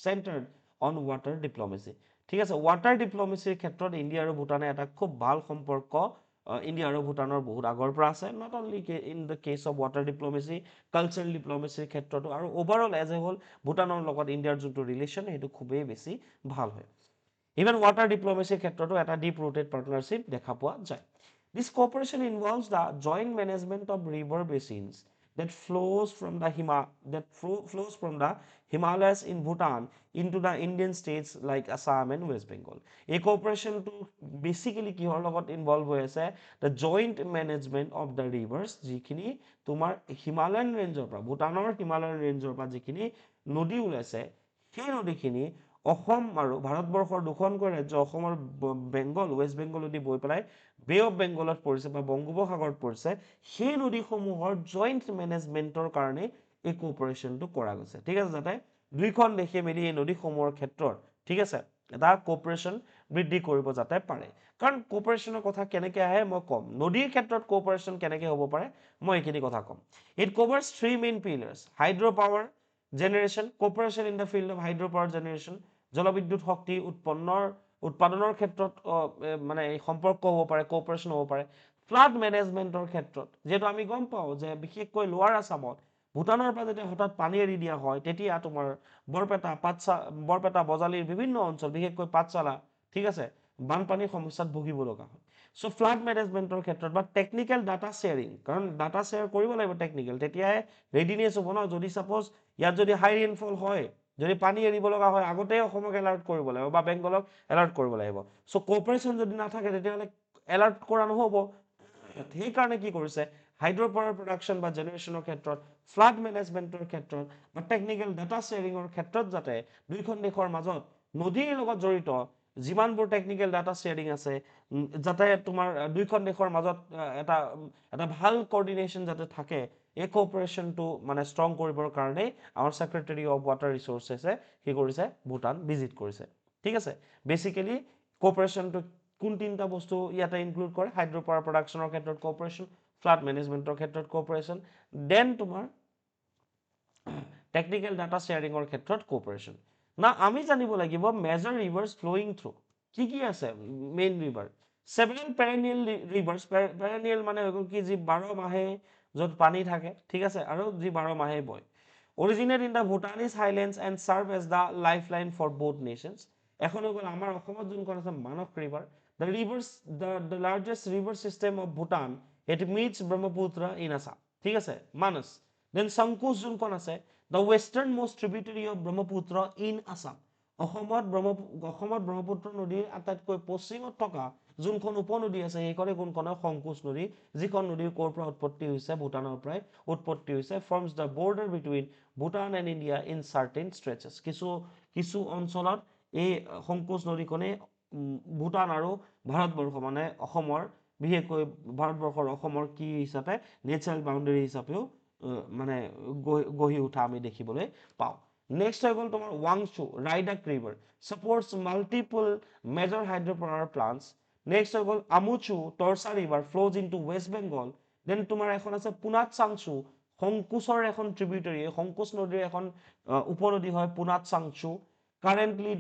centered on water diplomacy ঠিক আছে water diplomacy ক্ষেত্ৰত ইণ্ডিয়া আৰু ভূটানে এটা খুব ভাল সম্পৰ্ক ইণ্ডিয়া আৰু ভূটানৰ বহুত আগৰ পৰা আছে not only in the case of water diplomacy cultural diplomacy ক্ষেত্ৰতো আৰু overall as a whole ভূটানৰ লগত ইণ্ডিয়াৰ যোনটো ৰিলেশ্যন সেইটো খুবেই বেছি ভাল হয় Even water diplomacy ক্ষেত্ৰতো এটা deep rooted partnership দেখা পোৱা যায় This cooperation involves the joint management of river basins that flows from the flows from the Himalayas in Bhutan into the Indian states like Assam and West Bengal. এই কোঅপাৰেশ্যনটো basically কিহৰ লগত involve হৈ আছে the joint management of the reverse যিখিনি তোমাৰ Himalayan ৰেঞ্জৰ পৰা ভূটানৰ হিমালয়ান ৰেঞ্জৰ পৰা যিখিনি নদী ওলাইছে সেই নদীখিনি অসম আৰু ভাৰতবৰ্ষৰ দুখনকৈ ৰাজ্য অসমৰ বেংগল ৱেষ্ট বেংগল নদী বৈ পেলাই বে অফ বেংগলত পৰিছে বা বংগোপসাগৰত পৰিছে সেই নদীসমূহৰ জইণ্ট মেনেজমেণ্টৰ কাৰণে এই কোঅপাৰেশ্যনটো কৰা গৈছে ঠিক আছে যাতে দুইখন দেশে মিলি এই নদীসমূহৰ ক্ষেত্ৰত ঠিক আছে এটা কোঅপাৰেশ্যন বৃদ্ধি কৰিব যাতে পাৰে কাৰণ কোঅপাৰেশ্যনৰ কথা কেনেকৈ আহে মই কম নদীৰ ক্ষেত্ৰত কোঅপাৰেশ্যন কেনেকৈ হ'ব পাৰে মই এইখিনি কথা কম it covers three main pillars hydro' power generation cooperation in the field of hydro' power generation জলবিদ্যুৎ শক্তি উৎপাদনৰ ক্ষেত্ৰত মানে সম্পৰ্ক হ'ব পাৰে কোঅপাৰেশ্যন হ'ব পাৰে ফ্লাড মেনেজমেণ্টৰ ক্ষেত্ৰত যিহেতু আমি গম পাওঁ যে বিশেষকৈ লোৱাৰ আছামত ভূটানৰ পৰা যেতিয়া হঠাৎ পানী এৰি দিয়া হয় তেতিয়া তোমাৰ বৰপেটা বজালিৰ বিভিন্ন অঞ্চল বিশেষকৈ পাঠশালা ঠিক আছে বানপানীৰ সমস্যাত ভুগিব লগা হয় সো ফ্লাড মেনেজমেণ্টৰ ক্ষেত্ৰত বা টেকনিকেল ডাটা শ্বেয়াৰিং কাৰণ ডাটা শ্বেয়াৰ কৰিব লাগিব টেকনিকেল তেতিয়াহে ৰেডিনেছ হ'ব ন যদি সাপোজ ইয়াত যদি হাই ৰেইনফল হয় যদি পানী এৰিব লগা হয় আগতে অসমক এলাৰ্ট কৰিব লাগিব বা বেংগলক এলাৰ্ট কৰিব লাগিব সো কোঅপাৰেশ্যন যদি নাথাকে তেতিয়াহ'লে এলাৰ্ট কৰা নহ'ব সেইকাৰণে কি কৰিছে হাইড্ৰ' পাৱাৰ প্ৰডাকশ্যন বা জেনেৰেশ্যনৰ ক্ষেত্ৰত ফ্লাড মেনেজমেণ্টৰ ক্ষেত্ৰত বা টেকনিকেল ডাটা শ্বেয়াৰিঙৰ ক্ষেত্ৰত যাতে দুইখন দেশৰ মাজত নদীৰ লগত জড়িত যিমানবোৰ টেকনিকেল ডাটা শ্বেয়াৰিং আছে যাতে তোমাৰ দুইখন দেশৰ মাজত এটা ভাল কোঅৰ্ডিনেশ্যন যাতে থাকে এই কোঅপাৰেশ্যনটো মানে ষ্ট্ৰং কৰিবৰ কাৰণে আমাৰ ছেক্ৰেটাৰী অফ ৱাটাৰ ৰিচোৰ্চেছে কি কৰিছে ভূটান ভিজিট কৰিছে ঠিক আছে বেচিকেলি কোঅপাৰেশ্যনটো কোন তিনিটা বস্তু ইয়াতে ইনক্লুড কৰে হাইড্ৰ' পাৱাৰ প্ৰডাকশ্যনৰ ক্ষেত্ৰত কোঅপাৰেশ্যন ফ্লাড মেনেজমেণ্টৰ ক্ষেত্ৰত কোঅপাৰেশ্যন দেন তোমাৰ টেকনিকেল ডাটা শ্বেয়াৰিঙৰ ক্ষেত্ৰত কোঅপাৰেশ্যন না আমি জানিব লাগিব মেজৰ ৰিভাৰ্ছ ফ্ল'য়িং থ্ৰু কি আছে মেইন ৰিভাৰ সেভাৰেল পেৰেনিয়েল ৰিভাৰ্ছ পেৰেনিয়েল মানে হৈ গ'ল কি যি 12 মাহে য'ত পানী থাকে ঠিক আছে আৰু যি 12 মাহে বয় originate in the Bhutanese highlands and serve as the lifeline for both nations এখন হৈ গ'ল আমাৰ অসমত যোনখন আছে Manas river the largest river system of Bhutan it meets Brahmaputra in Assam ঠিক আছে মানস দেন সংকোচ যোনখন আছে the westernmost tributary of Brahmaputra in Assam অসমত ব্ৰহ্মপুত্ৰ নদীৰ আটাইতকৈ পশ্চিমত থকা যোনখন উপনদী আছে সেইখনে কোনখনৰ সংকোচ নদী যিখন নদীৰ ক'ৰ পৰা উৎপত্তি হৈছে ভূটানৰ পৰাই উৎপত্তি হৈছে forms the border between Bhutan and India in certain stretches কিছু অঞ্চলত এই সংকোচ নদীখনে ভূটান আৰু ভাৰতবৰ্ষ মানে অসমৰ বিশেষকৈ ভাৰতবৰ্ষৰ অসমৰ কি হিচাপে নেচাৰেল বাউণ্ডেৰী হিচাপেও মানে গঢ়ি উঠা আমি দেখিবলৈ পাওঁ নেক্সট হৈ গ'ল তোমাৰ ৱাংচু Raidak river supports multiple major hydro' power plants next হৈ গ'ল Amochu Torsa river flows into West Bengal then তোমাৰ এখন আছে পুনাত চাংচু সংকোচৰ এখন ট্ৰিবিউটাৰী সংকোচ নদীৰ এখন উপনদী হয় পুনাত চাংচু currently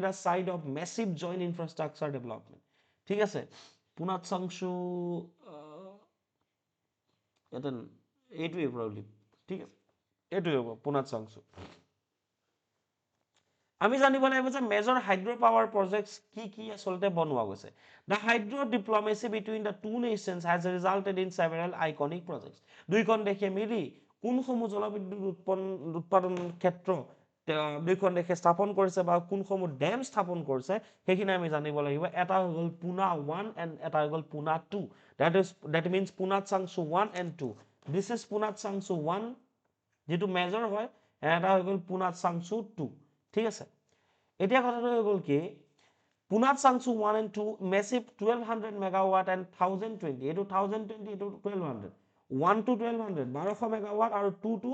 the site of massive joint infrastructure development ঠিক আছে পুনাত চাংচু এইটোৱে প্ৰবলেম ঠিক আছে এইটোৱে হ'ব পুনাত চাংচু আমি জানিব লাগিব যে মেজৰ হাইড্ৰ' পাৱাৰ প্ৰজেক্টছ কি আচলতে বনোৱা গৈছে the hydro' diplomacy between the two nations has resulted in several iconic projects দুইখন দেশে মিলি কোনসমূহ জলবিদ্যুৎ উৎপাদন ক্ষেত্ৰ দুইখন দেশে স্থাপন কৰিছে বা কোনসমূহ ডেম স্থাপন কৰিছে সেইখিনি আমি জানিব লাগিব এটা হৈ গ'ল পুনা 1 এণ্ড এটা হৈ গ'ল পুনা 2 that means পুনাত চাংচু 1 and 2 this is পুনাত চাংচু 1 যেটো মেজৰ হয় এটা হৈ গ'ল পুনাত চাংচু 2 ঠিক আছে এতিয়া কথাটো হৈ গ'ল কি পুনাত চাংচু 1 and 2 massive 1200 megawatt and 1020 এইটো 1020 এইটো 1200 1 to 1200 1200 megawatt আৰু 2 to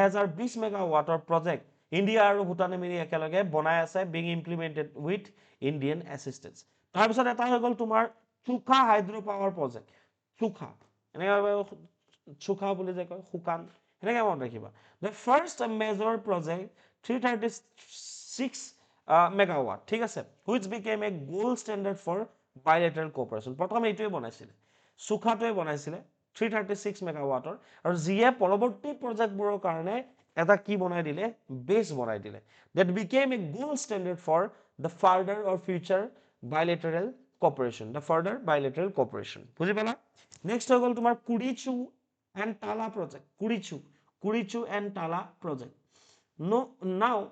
1020 megawattৰ প্ৰজেক্ট ইণ্ডিয়া আৰু ভূটানে মিলি একেলগে বনাই আছে being implemented with Indian assistance তাৰপিছত এটা হৈ গ'ল তোমাৰ চুখা হাইড্ৰ' পাৱাৰ প্ৰজেক্ট চুখা এনেকৈ চুখা বুলি যে কয় শুকান এনেকৈ মনত ৰাখিবা the first major project 336 megawatt ঠিক আছে which became a gold standard for bilateral cooperation প্ৰথম এইটোৱে বনাইছিলে চুখাটোৱে বনাইছিলে 336 মেগাৱাটৰ আৰু যিয়ে পৰৱৰ্তী প্ৰজেক্টবোৰৰ কাৰণে এটা কি বনাই দিলে বেছ বনাই দিলে that became a gold standard for the further or future bilateral cooperation বুজি পালা নেক্সট হৈ গ'ল তোমাৰ কুৰিচু and Tala project. Kurichu and Tala project. No, now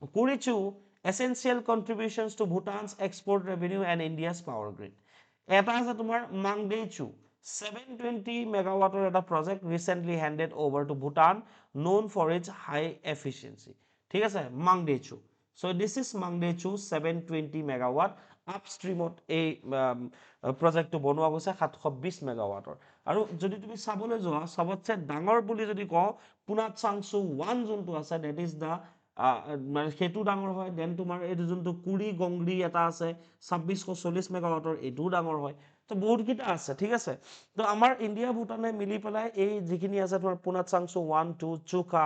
Kurichu essential contributions to Bhutan's export revenue and India's power grid. এটা আছে তোমাৰ Mangdechu 720 megawattor এটা project recently handed over to Bhutan known for its high efficiency. ঠিক আছে Mangdechu. So this is Mangdechu 720 megawatt upstreamত এই প্ৰজেক্টটো বনোৱা গৈছে 720 মেগাৱাটৰ আৰু যদি তুমি চাবলৈ যোৱা সবতছে ডাঙৰ বুলি যদি কওঁ পুনাত চাংচু 1 যোনটো আছে দ্যাট ইজ দা মানে সেইটো ডাঙৰ হয় দেন তোমাৰ এইটো যোনটো কুৰি গংগৰি এটা আছে 2640 মেগাৱাটৰ এইটোও ডাঙৰ হয় তো বহুত কিটা আছে ঠিক আছে তো আমাৰ ইন্ডিয়া ভুটানে মিলি পেলাই এই যিখিনি আছে তোমাৰ পুনাত চাংচু 1 2 চুকা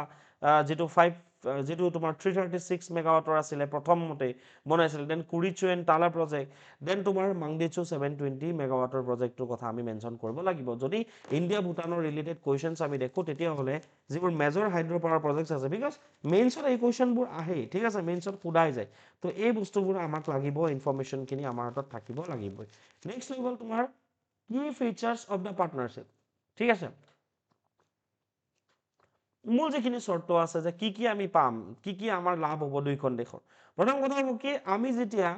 যেটো 5 যেটো তোমাৰ 336 মেগাৱাটৰ আছিল প্ৰথমতে বনাইছিল then Kurichhu and Tala project then তোমাৰ মাংদেচু 720 মেগাৱাটৰ প্ৰজেক্টৰ কথা আমি মেনশন কৰিব লাগিব যদি ইন্ডিয়া ভুটানৰ ৰিলেটেড কোৱেশ্চনছ আমি দেখো তেতিয়া হলে যিবোৰ মেজৰ হাইড্ৰ পাৱাৰ প্ৰজেক্টছ আছে বিকজ মেইনছত এই কোৱেশ্চনবোৰ আহে ঠিক আছে মেইনছত খুদাই যায় তো এই বস্তুবোৰ আমাক লাগিব ইনফৰমেশনখিনি আমাৰ হাতত থাকিব লাগিব নেক্সট হৈ গ'ল তোমাৰ কি ফিচাৰ্ছ অফ দ্য পাৰ্টনাৰশ্বিপ ঠিক আছে মূল যিখিনি চৰ্ত আছে যে কি আমি পাম কি আমাৰ লাভ হ'ব দুইখন দেশৰ প্ৰথম কথা হ'ব কি আমি যেতিয়া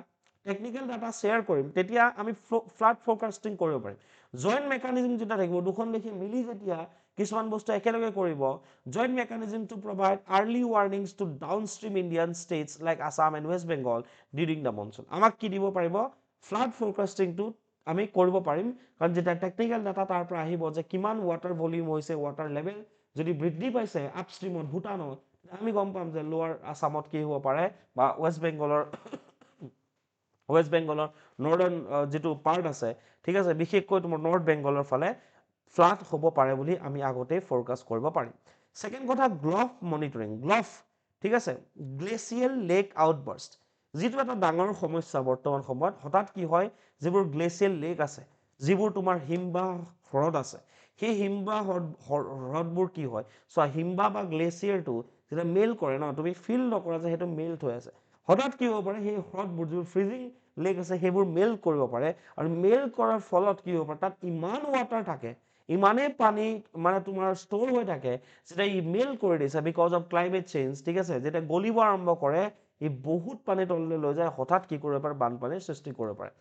টেকনিক্যাল ডাটা শ্বেয়াৰ কৰিম তেতিয়া আমি ফ্লাড ফৰকাস্টিং কৰিব পাৰিম জইণ্ট মেকানিজম যেতিয়া থাকিব দুখন দেশে মিলি যেতিয়া কিছুমান বস্তু একেলগে কৰিব joint mechanism to provide early warnings to downstream Indian states like Assam and West Bengal during the monsoon আমাক কি দিব পাৰিব ফ্লাড ফৰকাস্টিংটো আমি কৰিব পাৰিম কাৰণ যেতিয়া টেকনিক্যাল ডাটা তাৰ পৰা আহিব যে কিমান ৱাটাৰ ভলিউম হৈছে ৱাটাৰ লেভেল যদি বৃদ্ধি পাইছে আপষ্ট্ৰীমত ভুটানত আমি গম পাম যে লোৱাৰ আসামত কি হ'ব পাৰে বা ৱেষ্ট বেংগলৰ নৰ্দাৰ্ণ যেটো পাৰ্ট আছে ঠিক আছে বিশেষকৈ তোমাৰ নৰ্থ বেংগলৰ ফালে ফ্লাড হ'ব পাৰে বুলি আমি আগতে ফৰকাস্ট কৰিব পাৰিম সেকেন্ড কথা গ্লফ মনিটৰিং গ্লফ ঠিক আছে গ্লেচিয়েল লেক আউটবাৰ্ষ্ট যেটো এটা ডাঙৰ সমস্যা বৰ্তমান সময়ত হঠাৎ কি হয় যিবোৰ গ্লেচিয়েল লেক আছে যিবোৰ তোমাৰ হিমবাহ হ্ৰদ আছে সেই হিমবাহ হ্ৰদবোৰ কি হয় সো হিমবাহ বা গ্লেচিয়াৰটো যেটা মেল কৰে ন তুমি ফিল নকৰা যে সেইটো মেল্ট হৈ আছে হঠাৎ কি হ'ব পাৰে সেই হ্ৰদবোৰ যিবোৰ ফ্ৰিজিং লেক আছে সেইবোৰ মেল্ট কৰিব পাৰে আৰু মেল্ট কৰাৰ ফলত কি হ'ব পাৰে তাত ইমান ৱাটাৰ থাকে ইমানে পানী মানে তোমাৰ ষ্ট'ৰ হৈ থাকে যেটা ই মেল্ট কৰি দিছে বিকজ অফ ক্লাইমেট চেঞ্জ ঠিক আছে যেটা গলিব আৰম্ভ কৰে ই বহুত পানী তললৈ লৈ যায় হঠাৎ কি কৰিব পাৰে বানপানীৰ সৃষ্টি কৰিব পাৰে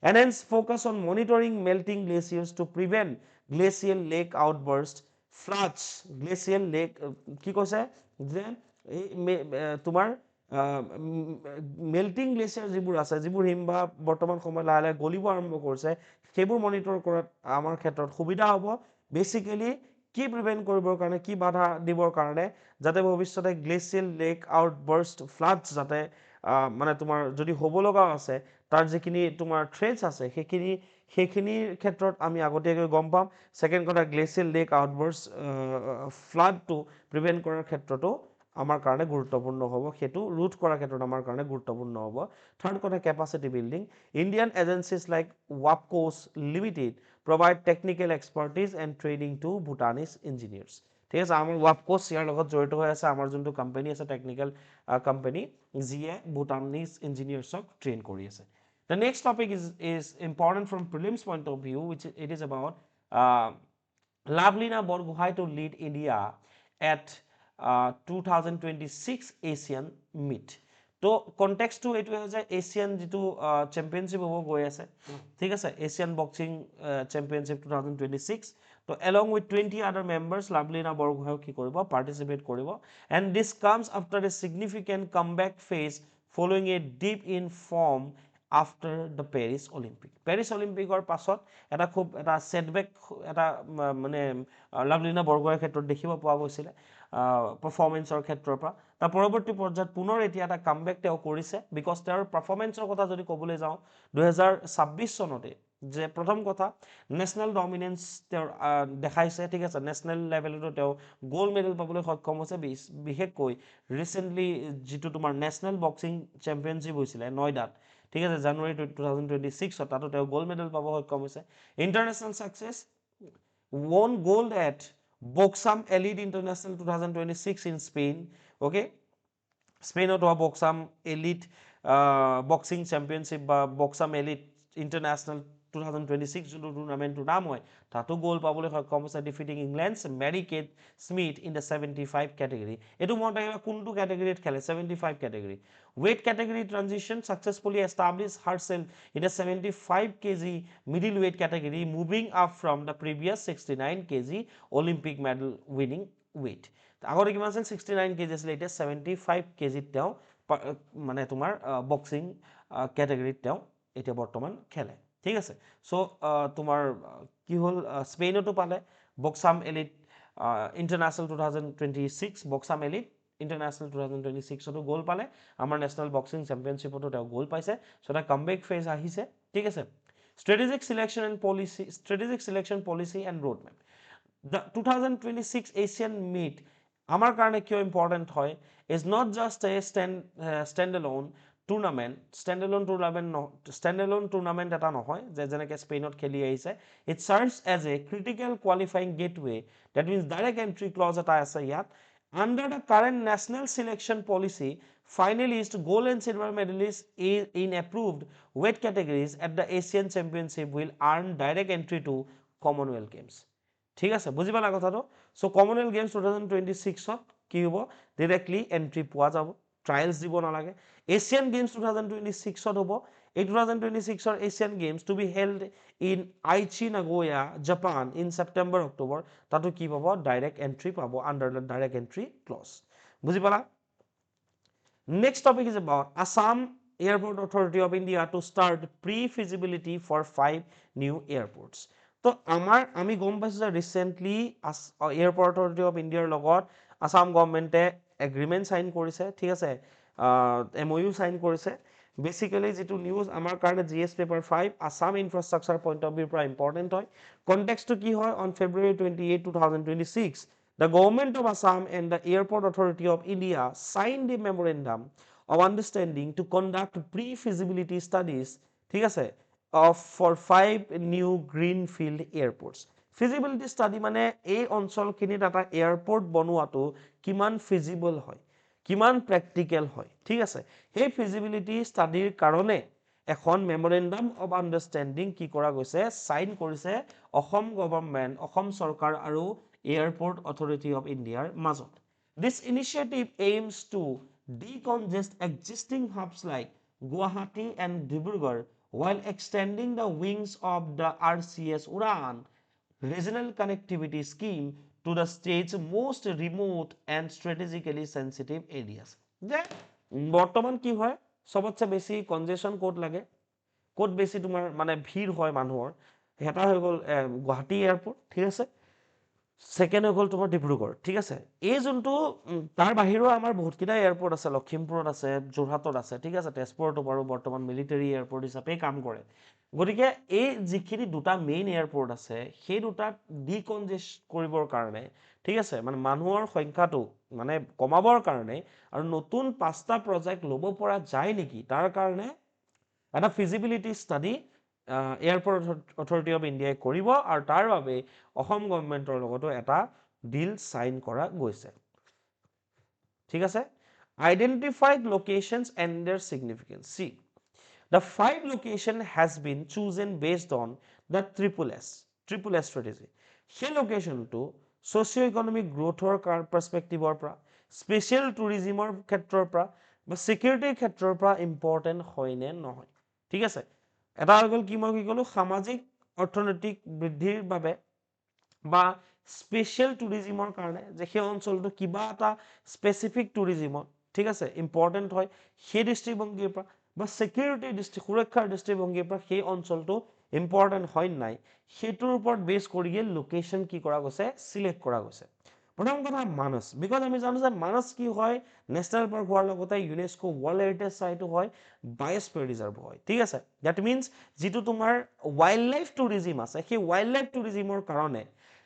enhance focus on monitoring melting glaciers to prevent glacial lake outburst floods glacial lake কি কৈছে যে তোমাৰ মেল্টিং গ্লেচিয়াৰ যিবোৰ আছে যিবোৰ হিমবাহ বৰ্তমান সময়ত লাহে লাহে গলিব আৰম্ভ কৰিছে সেইবোৰ মনিটৰ কৰাত আমাৰ ক্ষেত্ৰত সুবিধা হ'ব বেসিক্যালি কি প্ৰিভেন্ট কৰিবৰ কাৰণে কি বাধা দিবৰ কাৰণে যাতে ভৱিষ্যতে গ্লেচিয়েল লেক আউটবাৰ্ষ্ট ফ্লাডছ যাতে মানে তোমাৰ যদি হ'ব লগা আছে তাৰ যিখিনি তোমাৰ থ্ৰেটছ আছে সেইখিনিৰ ক্ষেত্ৰত আমি আগতীয়াকৈ গম পাম সেকেন্ড কথা গ্লেচিয়েল লেক আউটবাৰ্ষ্ট ফ্লাডটো প্ৰিভেন্ট কৰাৰ ক্ষেত্ৰতো আমাৰ কাৰণে গুৰুত্বপূৰ্ণ হ'ব সেইটো ৰুট কৰাৰ ক্ষেত্ৰত আমাৰ কাৰণে গুৰুত্বপূৰ্ণ হ'ব থাৰ্ড কথা capacity building Indian agencies like ৱাপকোছ limited provide technical expertise and training to Bhutanese engineers ঠিক আছে আমাৰ ৱাপকোছ ইয়াৰ লগত জড়িত হৈ আছে আমাৰ যোনটো কোম্পানী আছে টেকনিক্যাল কোম্পানী যিয়ে Bhutanese engineersক ট্ৰেইন কৰি আছে the next topic is important from prelims point of view which it is about Lavlina Borgohain to lead India at 2026 Asian Meet তো কনটেক্সটটো এইটো যে এছিয়ান যেটো চেম্পিয়নশ্বিপ হ'ব গৈ আছে ঠিক আছে এছিয়ান বক্সিং চেম্পিয়নশ্বিপ 2026 তো along with 20 other members Lavlina Borgohain কি কৰিব পাৰ্টিসিপেট কৰিব and this comes after a significant comeback phase following a dip in form after the Paris Olympic Paris Olympic-ৰ পাছত এটা খুব এটা সেটবেক এটা মানে লাভলিনা বৰগোহাঁইৰ ক্ষেত্ৰত দেখিব পোৱা গৈছিল পাৰফৰমেন্সৰ ক্ষেত্ৰৰ পৰা তাৰ পৰৱৰ্তী পৰ্যায়ত পুনৰ এতিয়া এটা কামবেক তেওঁ কৰিছে বিকজ তেওঁৰ পাৰফৰমেন্সৰ কথা যদি ক'বলৈ যাওঁ 2026 চনতে যে প্ৰথম কথা নেশনাল ডমিনেন্স তেওঁৰ দেখাইছে ঠিক আছে নেশনাল লেভেলতো তেওঁ গোল্ড মেডেল পাবলৈ সক্ষম হৈছে বিশেষকৈ ৰিসেন্টলি যেটো তোমাৰ নেশনাল বক্সিং চেম্পিয়নশ্বিপ হৈছিল নয়ডাত ঠিক আছে জানুৱাৰী 2026 তাতো তেওঁ গোল্ড মেডেল পাব সক্ষম হৈছে ইন্টাৰনেশনাল success won gold at Boxam Elite International 2026 in Spain okay স্পেইনত হোৱা বক্সাম এলিট বক্সিং চেম্পিয়নশ্বিপ বা বক্সাম এলিট ইন্টাৰনেশনাল 2026 যোনটো টুৰ্ণামেণ্টটোৰ নাম হয় তাতো গ'ল পাবলৈ সক্ষম হৈছে defeating England's Mary Kate Smith in the 75 category এইটো মনত ৰাখিবা কোনটো কেটেগৰীত খেলে 75 category weight category transition successfully established herself in a 75 kg middleweight category moving up from the previous 69 kg Olympic medal winning weight আগতে কিমান আছিল 69 kg আছিল এতিয়া 75 kg তেওঁ মানে তোমাৰ বক্সিং কেটেগৰীত তেওঁ এতিয়া বৰ্তমান খেলে ঠিক আছে সো তোমাৰ কি হল স্পেইনতো পালে বক্সাম এলিট ইন্টাৰনেশ্যনেল 2026 বক্সাম এলিট ইন্টাৰনেশ্যনেল 2026 তো গোল পালে আমাৰ নেশ্যনেল বক্সিং চেম্পিয়নশ্বিপতো তেওঁ গোল পাইছে সো এটা কামবেক ফেজ আহিছে ঠিক আছে strategic selection policy and roadmap the 2026 Asian meet আমাৰ কাৰণে কিয় ইম্পৰ্টেন্ট হয় is not just a standalone tournament এটা নহয় যে যেনেকৈ স্পেইনত খেলি আহিছে it serves as a critical qualifying gateway that means direct entry clause এটা আছে ইয়াত under the current national selection policy finalist gold and silver medalists in approved weight categories at the Asian Championship will earn direct entry to Commonwealth Games ঠিক আছে বুজি পালা কথাটো so Commonwealth games 2026 ত কি হ'ব ডাইৰেক্টলি এন্ট্ৰি পোৱা যাব ট্ৰায়ালছ দিব নালাগে এছিয়ান গেমছ 2026 ত হ'ব এই 2026 ৰ Asian Games to be held in Aichi Nagoya Japan in September October তাতো কি পাব ডাইৰেক্ট এন্ট্ৰি পাব under the direct entry clause বুজি পালা next topic is about Assam Airport Authority of India to start pre-feasibility for 5 new airports তো আমি গম পাইছো যে ৰিসেন্টলি এয়াৰপৰ্ট অথৰিটি অফ ইণ্ডিয়াৰ লগত আসাম গভৰ্ণমেণ্টে এগ্ৰিমেণ্ট সাইন কৰিছে ঠিক আছে এমঅইউ সাইন কৰিছে বেসিক্যালি যেটো নিউজ আমাৰ কাৰণে GS paper 5 Assam infrastructure point of ভিউৰ পৰা ইম্পৰ্টেন্ট হয় কনটেক্সটটো কি হয় on February 28 2026 the government of Assam and the Airport Authority of India signed a memorandum of understanding to conduct pre-feasibility studies ঠিক আছে for 5 new greenfield airports feasibility study মানে এই অঞ্চলখিনিত এটা এয়াৰপোৰ্ট বনোৱাটো কিমান ফিজিবল হয় কিমান প্ৰ্যাকটিক্যাল হয় ঠিক আছে এই ফিজিবিলিটি ষ্টাডিৰ কাৰণে এখন মেমোৰেন্ডাম অফ আন্ডাৰষ্টেণ্ডিং কি কৰা গৈছে সাইন কৰিছে অসম গভৰ্ণমেণ্ট অসম চৰকাৰ আৰু এয়াৰপোৰ্ট অথৰিটি অফ ইণ্ডিয়াৰ মাজত this initiative aims to decongest existing hubs like Guwahati and Dibrugarh while extending the wings of the RCS Udan regional connectivity scheme to the state's most remote and strategically sensitive areas যে বৰ্তমান কি হয় সবতছে বেছি কনজেশন code লাগে code বেছি তোমাৰ মানে ভিৰ হয় মানুহৰ এটা হৈ গল গুৱাহাটী এয়াৰপোৰ্ট ঠিক আছে সেকেন্ড হৈ গল তোমাৰ ডিব্ৰুগড় ঠিক আছে এই যোনটো তাৰ বাহিৰেও আমাৰ বহুতকেইটা এয়াৰপোৰ্ট আছে লখিমপুৰত আছে যোৰহাটত আছে ঠিক আছে তেজপুৰতো বাৰু বৰ্তমান মিলিটাৰী এয়াৰপোৰ্ট হিচাপে কাম কৰে গতিকে এই যিখিনি দুটা মেইন এয়াৰপোৰ্ট আছে সেই দুটা ডিকনজেষ্ট কৰিবৰ কাৰণে ঠিক আছে মানে মানুহৰ সংখ্যাটো মানে কমাবৰ কাৰণে আৰু নতুন পাঁচটা প্ৰজেক্ট ল'ব পৰা যায় নেকি তাৰ কাৰণে এটা feasibility study airport authority of ইণ্ডিয়াই কৰিব আৰু তাৰ বাবে অসম গভৰ্ণমেণ্টৰ লগতো এটা ডিল সাইন কৰা গৈছে ঠিক আছে identified locations and their significance see The 5 location has been chosen based on the triple S strategy. সেই লোকেশনটো socio-economic growthৰ perspectiveৰ পৰা special tourismৰ ক্ষেত্ৰৰ পৰা বা security ক্ষেত্ৰৰ পৰা important হয় নে নহয় ঠিক আছে এটা হৈ গল কি মই কি কলো সামাজিক অৰ্থনৈতিক বৃদ্ধিৰ বাবে বা স্পেশাল টুৰিজমৰ কাৰণে যে সেই অঞ্চলটো কিবা এটা স্পেসিফিক টুৰিজমত ঠিক আছে ইম্পৰ্টেন্ট হয় সেই দৃষ্টিভংগীৰ পৰা বা সিকিউৰিটি সুৰক্ষাৰ দৃষ্টিভংগীৰ পৰা সেই অঞ্চলটো ইম্পৰ্টেন্ট হয় নাই সেইটোৰ ওপৰত বেছ কৰিয়ে লোকেশন কি কৰা গৈছে সিলেক্ট কৰা গৈছে প্ৰথম কথা মানস বিকজ আমি জানো যে মানস কি হয় নেশ্যনেল পাৰ্ক হোৱাৰ লগতে ইউনেস্কো ৱৰ্ল্ড হেৰিটেজ সাইটো হয় বায়োস্ফিয়াৰ ৰিজাৰ্ভ হয় ঠিক আছে দ্যাট মিন্স যেটো তোমাৰ ওয়াইল্ড লাইফ টুৰিজম আছে সেই ওয়াইল্ড লাইফ টুৰিজমৰ কাৰণে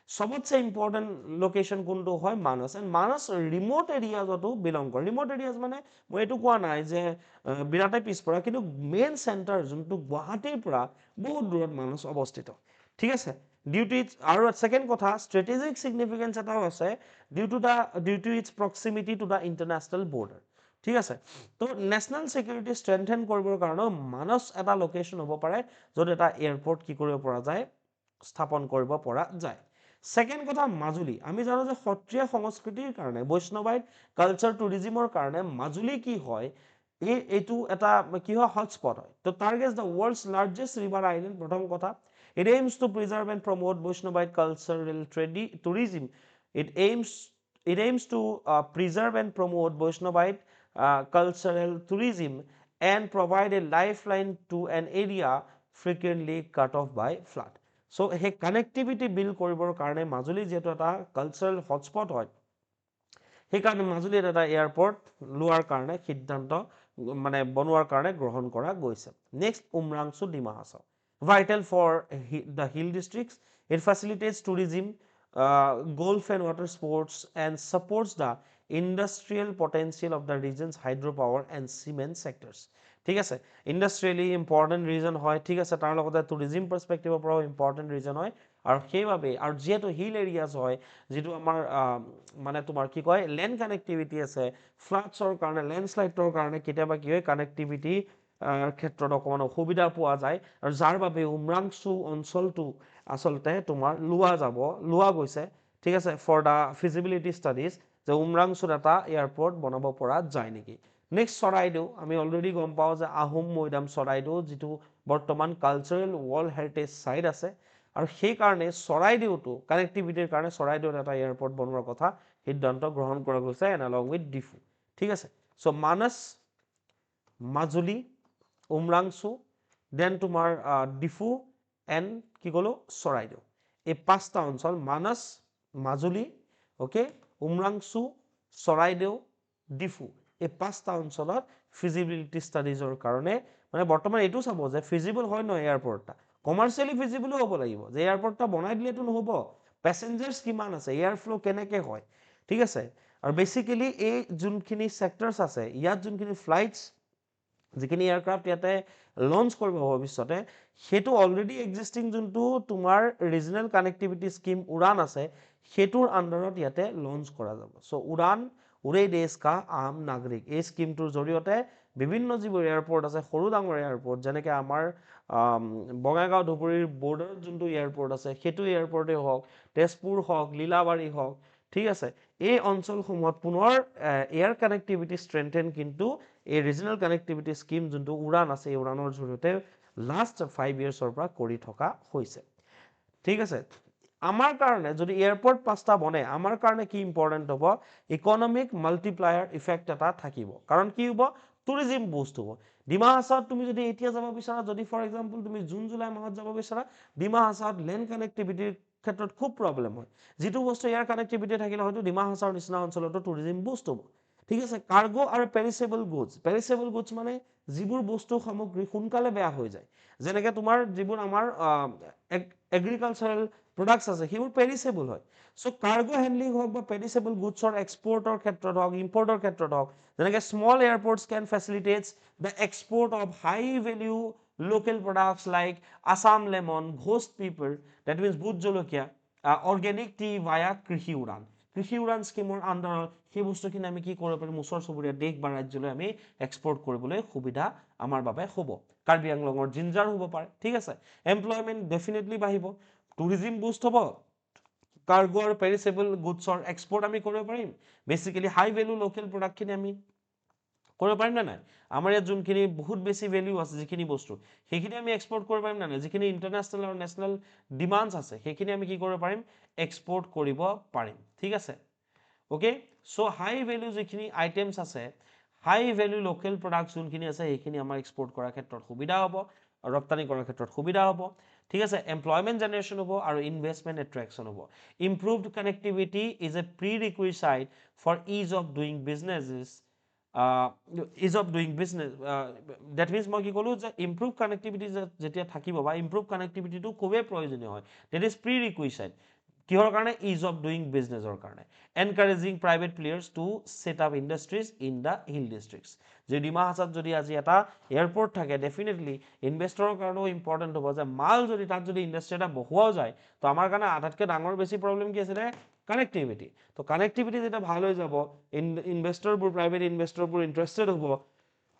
সবতছে ইম্পৰ্টেন্ট লোকেশন কোনটো হয় মানস এণ্ড মানস ৰিমোট এৰিয়াজতো বিলং কৰে ৰিমোট এৰিয়াজ মানে মই এইটো কোৱা নাই যে বিৰাটে পিছপৰা কিন্তু মেইন চেণ্টাৰ যোনটো গুৱাহাটীৰ পৰা বহুত দূৰত মানস অৱস্থিত ঠিক আছে ডিউ টু ইটস আৰু সেকেন্ড কথা স্ট্ৰেটেজিক সিগনিফিকেন্স এটাও আছে due to its proximity to the international border ঠিক আছে তো নেশ্যনেল সিকিউৰিটি ষ্ট্ৰেংথেন কৰিবৰ কাৰণে মানস এটা লোকেশ্যন হ'ব পাৰে য'ত এটা এয়াৰপৰ্ট কি কৰিব পৰা যায় স্থাপন কৰিব পৰা যায় সেকেন্ড কথা মাজুলী আমি জানো যে সত্ৰীয়া সংস্কৃতিৰ কাৰণে বৈষ্ণৱাইট কালচাৰ টুৰিজিমৰ কাৰণে মাজুলী কি হয় এইটো এটা কি হয় হটস্পট হয় তো targets the world's largest river island প্ৰথম কথা it aims to preserve and promote Vaishnavite cultural tourism it aims to preserve and promote Vaishnavite cultural tourism and provide a lifeline to an area frequently cut off by flood so he connectivity build koribor karone Majuli jeto eta cultural hotspot hoy সেইকাৰণে মাজুলীত এটা airport লোৱাৰ কাৰণে সিদ্ধান্ত মানে বনোৱাৰ কাৰণে গ্ৰহণ কৰা গৈছে next Umrangso Dima Hasao vital for the hill districts it facilitates tourism golf and water sports and supports the industrial potential of the region's hydropower and cement sectors ঠিক আছে ইন্ডাষ্ট্ৰিয়েলি ইম্পৰ্টেণ্ট ৰিজন হয় ঠিক আছে তাৰ লগতে টুৰিজিম পাৰ্সপেক্টিভৰ পৰাও ইম্পৰ্টেণ্ট ৰিজন হয় আৰু সেইভাবে আৰু যেহেতু হিল এৰিয়াজ হয় যেটো আমাৰ মানে তোমাৰ কি কয় লেণ্ড কানেক্টিভিটি আছে ফ্লাডছৰ কাৰণে লেণ্ডস্লাইডৰ কাৰণে কেতিয়াবা কি হয় কানেক্টিভিটি ক্ষেত্ৰত অকমান অসুবিধা পোৱা যায় আৰু যাৰ বাবে উমৰাংচু অঞ্চলটো আসলতে তোমাৰ লোৱা গৈছে ঠিক আছে ফৰ দা ফিজিবিলিটি ষ্টাডিজ যে উমৰাংচুত এটা এয়াৰপৰ্ট বনাব পৰা যায় নেকি নেক্সট চৰাইদেউ আমি অলৰেডি গম পাওঁ যে আহোম মৈদাম চৰাইদেউ যেটো বৰ্তমান কালচাৰেল ৱৰ্ল্ড হেৰিটেজ সাইট আছে আৰু সেই কাৰণে চৰাইদেউটো কানেক্টিভিটিৰ কাৰণে চৰাইদেউত এটা এয়াৰপৰ্ট বনোৱাৰ কথা সিদ্ধান্ত গ্ৰহণ কৰা গৈছে এণ্ড along with ডিফু ঠিক আছে সো মানস মাজুলী উমৰাংচু দেন তোমাৰ ডিফু এণ্ড কি কলো চৰাইদেউ এই পাঁচটা অঞ্চল মানস মাজুলী ওকে উমৰাংচু চৰাইদেউ ডিফু এই পাঁচটা অঞ্চলত ফিজিবিলিটি ষ্টাডিজৰ কাৰণে মানে বৰ্তমান এইটো চাব যে ফিজিবল হয় নহয় এয়াৰপৰ্টটা কমাৰ্চিয়েলি ফিজিবল হ'ব লাগিব যে এয়াৰপৰ্টটা বনাই দিলেতো নহ'ব প্যাসেঞ্জাৰ্স কিমান আছে এয়াৰ ফ্লো কেনেকে হয় ঠিক আছে আৰু বেসিক্যালি এই যোনখিনি সেক্টৰস আছে ইয়াত যোনখিনি ফ্লাইটস যিখিনি এয়াৰক্ৰাফট ইয়াতে লঞ্চ কৰিব ভৱিষ্যতে সেইটো অলৰেডি এক্সিস্টিং যোনটো তোমাৰ ৰিজনেল কানেক্টিভিটি স্কিম উড়ান আছে সেইটোৰ আন্ডাৰত ইয়াতে লঞ্চ কৰা যাব সো উড়ান উড়ে দেশ কা আম নাগৰিক এই স্কিমটোৰ জৰিয়তে বিভিন্ন যিবোৰ এয়াৰপৰ্ট আছে সৰু ডাঙৰ এয়াৰপৰ্ট যেনেকৈ আমাৰ বঙাইগাঁও ধুবুৰীৰ বৰ্ডাৰত যোনটো এয়াৰপৰ্ট আছে সেইটো এয়াৰপৰ্টে হওক তেজপুৰ হওক লীলাবাৰী হওক ঠিক আছে এই অঞ্চলসমূহত পুনৰ এয়াৰ কানেক্টিভিটি ষ্ট্ৰেংথেন কিন্তু এই ৰিজনেল কানেক্টিভিটি স্কিম যোনটো উড়ান আছে এই উড়ানৰ জৰিয়তে লাষ্ট 5 ইয়াৰ্ছৰ পৰা কৰি থকা হৈছে ঠিক আছে আমাৰ কাৰণে যদি এয়াৰপৰ্ট পাঁচটা বনে আমাৰ কাৰণে কি ইম্পৰ্টেন্ট হ'ব ইকোনমিক মাল্টিপ্লায়াৰ ইফেক্ট এটা থাকিব কাৰণ কি হ'ব টুৰিজিম বুষ্ট হ'ব ডিমা হাছাওত তুমি যদি এতিয়া যাব বিচাৰা যদি ফৰ এক্সাম্পল তুমি জুন জুলাই মাহত যাব বিচাৰা ডিমা হাছাওত লেণ্ড কানেক্টিভিটিৰ ক্ষেত্ৰত খুব প্ৰবলেম হয় যেটো বস্তু এয়াৰ কানেক্টিভিটি থাকিলে হয়তো ডিমা হাছাওৰ নিচিনা অঞ্চলতো টুৰিজিম বুষ্ট হ'ব ঠিক আছে কাৰ্গো আৰু পেৰিছেবল গুডছ মানে যিবোৰ বস্তু সামগ্ৰী সোনকালে বেয়া হৈ যায় যেনেকৈ তোমাৰ যিবোৰ আমাৰ এগ্ৰিকালচাৰেল প্ৰডাক্টস আছে সেইবোৰ পেৰিছেবল হয় সো কাৰ্গো হ্যান্ডলিং হওক বা পেৰিছেবল গুডছৰ এক্সপোৰ্টৰ ক্ষেত্ৰত হওক ইম্পৰ্টৰ ক্ষেত্ৰত হওক যেনেকৈ small airports can facilitates the export of high value local products like Assam lemon, ghost pepper, that means bhut jolokia, organic tea via কৃষি উড়ান স্কিমৰ আন্ডাৰত সেই বস্তুখিনি আমি কি কৰিব পাৰিম ওচৰ চুবুৰীয়া দেশ বা ৰাজ্যলৈ আমি এক্সপোৰ্ট কৰিবলৈ সুবিধা আমাৰ বাবে হ'ব কাৰ্বি আংলঙৰ জিঞ্জাৰ হ'ব পাৰে ঠিক আছে এমপ্লয়মেন্ট ডেফিনেটলি বাঢ়িব টুৰিজিম বুষ্ট হ'ব কাৰ্গো আৰু পেৰিছেবল গুডছৰ এক্সপোৰ্ট আমি কৰিব পাৰিম বেসিক্যালি হাই ভ্যালু লোকেল প্ৰডাক্টখিনি আমি কৰিব পাৰিম না নাই আমাৰ ইয়াত যোনখিনি বহুত বেছি ভ্যালু আছে যিখিনি বস্তু সেইখিনি আমি এক্সপোৰ্ট কৰিব পাৰিম না নাই যিখিনি ইন্টাৰনেশ্যনেল আৰু নেশ্যনেল ডিমান্ডছ আছে সেইখিনি আমি কি কৰিব পাৰিম এক্সপোৰ্ট কৰিব পাৰিম ঠিক আছে ওকে সো হাই ভ্যালু যিখিনি আইটেমছ আছে হাই ভ্যালু লোকেল প্ৰডাক্টছ যোনখিনি আছে সেইখিনি আমাৰ এক্সপোৰ্ট কৰাৰ ক্ষেত্ৰত সুবিধা হ'ব ৰপ্তানি কৰাৰ ক্ষেত্ৰত সুবিধা হ'ব ঠিক আছে এমপ্লয়মেন্ট জেনাৰেশ্যন হ'ব আৰু ইনভেষ্টমেন্ট এট্ৰেকশ্যন হ'ব improved connectivity is a prerequisite for ease of doing businesses ease of doing business that means মই কি ক'লো যে ইম্প্ৰুভ কানেক্টিভিটি যেতিয়া থাকিব বা ইম্প্ৰুভ কানেক্টিভিটিটো খুবেই প্ৰয়োজনীয় হয় ডেট ইজ প্ৰি ৰিকুইজিট কিহৰ কাৰণে ইজ অফ ডুইং বিজনেছৰ কাৰণে encouraging private players to set up industries in the hill districts যে ডিমা হাছাওত যদি আজি এটা এয়াৰপোৰ্ট থাকে ডেফিনেটলি ইনভেষ্টৰৰ কাৰণেও ইম্পৰ্টেণ্ট হ'ব যে মাল যদি তাত যদি ইণ্ডাষ্ট্ৰি এটা বহুৱাও যায় তো আমাৰ কাৰণে আটাইতকৈ ডাঙৰ বেছি প্ৰব্লেম কি আছিলে কানেক্টিভিটি তো কানেক্টিভিটি যেতিয়া ভাল হৈ যাব ইনভেষ্টৰবোৰ প্ৰাইভেট ইনভেষ্টৰবোৰ ইণ্টাৰেষ্টেড হ'ব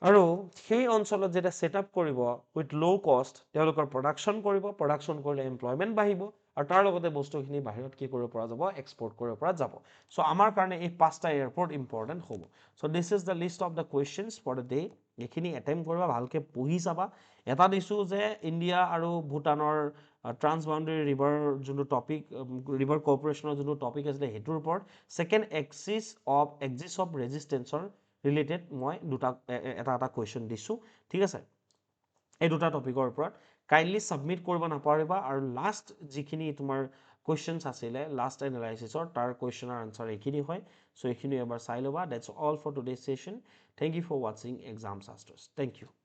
আৰু সেই অঞ্চলত যেতিয়া ছেটআপ কৰিব উইথ ল' কষ্ট তেওঁলোকৰ প্ৰডাকশ্যন কৰিব প্ৰডাকশ্যন কৰিলে এমপ্লয়মেণ্ট বাঢ়িব আৰু তাৰ লগতে বস্তুখিনি বাহিৰত কি কৰিব পৰা যাব এক্সপৰ্ট কৰিব পৰা যাব চ' আমাৰ কাৰণে এই 5টা এয়াৰপৰ্ট ইম্পৰ্টেণ্ট হ'ব so' this is the list of the questions for the day এইখিনি এটেম্প কৰিবা ভালকৈ পঢ়ি চাবা এটা দিছোঁ যে ইণ্ডিয়া আৰু ভূটানৰ ট্ৰান্স বাউণ্ডেৰী ৰিভাৰ যোনটো টপিক ৰিভাৰ কৰ্পৰেশ্যনৰ যোনটো টপিক আছিলে সেইটোৰ ওপৰত ছেকেণ্ড এক্সিছ অফ ৰেজিষ্টেঞ্চৰ ৰিলেটেড মই এটা কুৱেশ্যন দিছোঁ ঠিক আছে এই দুটা টপিকৰ ওপৰত কাইণ্ডলি ছাবমিট কৰিব নাপাহৰিবা আৰু লাষ্ট যিখিনি তোমাৰ কুৱেশ্যনছ আছিলে লাষ্ট এনালাইচিছৰ তাৰ কুৱেশ্যনৰ আনচাৰ এইখিনি হয় চ' এইখিনি এবাৰ চাই ল'বা dates all for today session thank you for ৱাচিং এক্সাম শাস্ত্ৰছ থেংক ইউ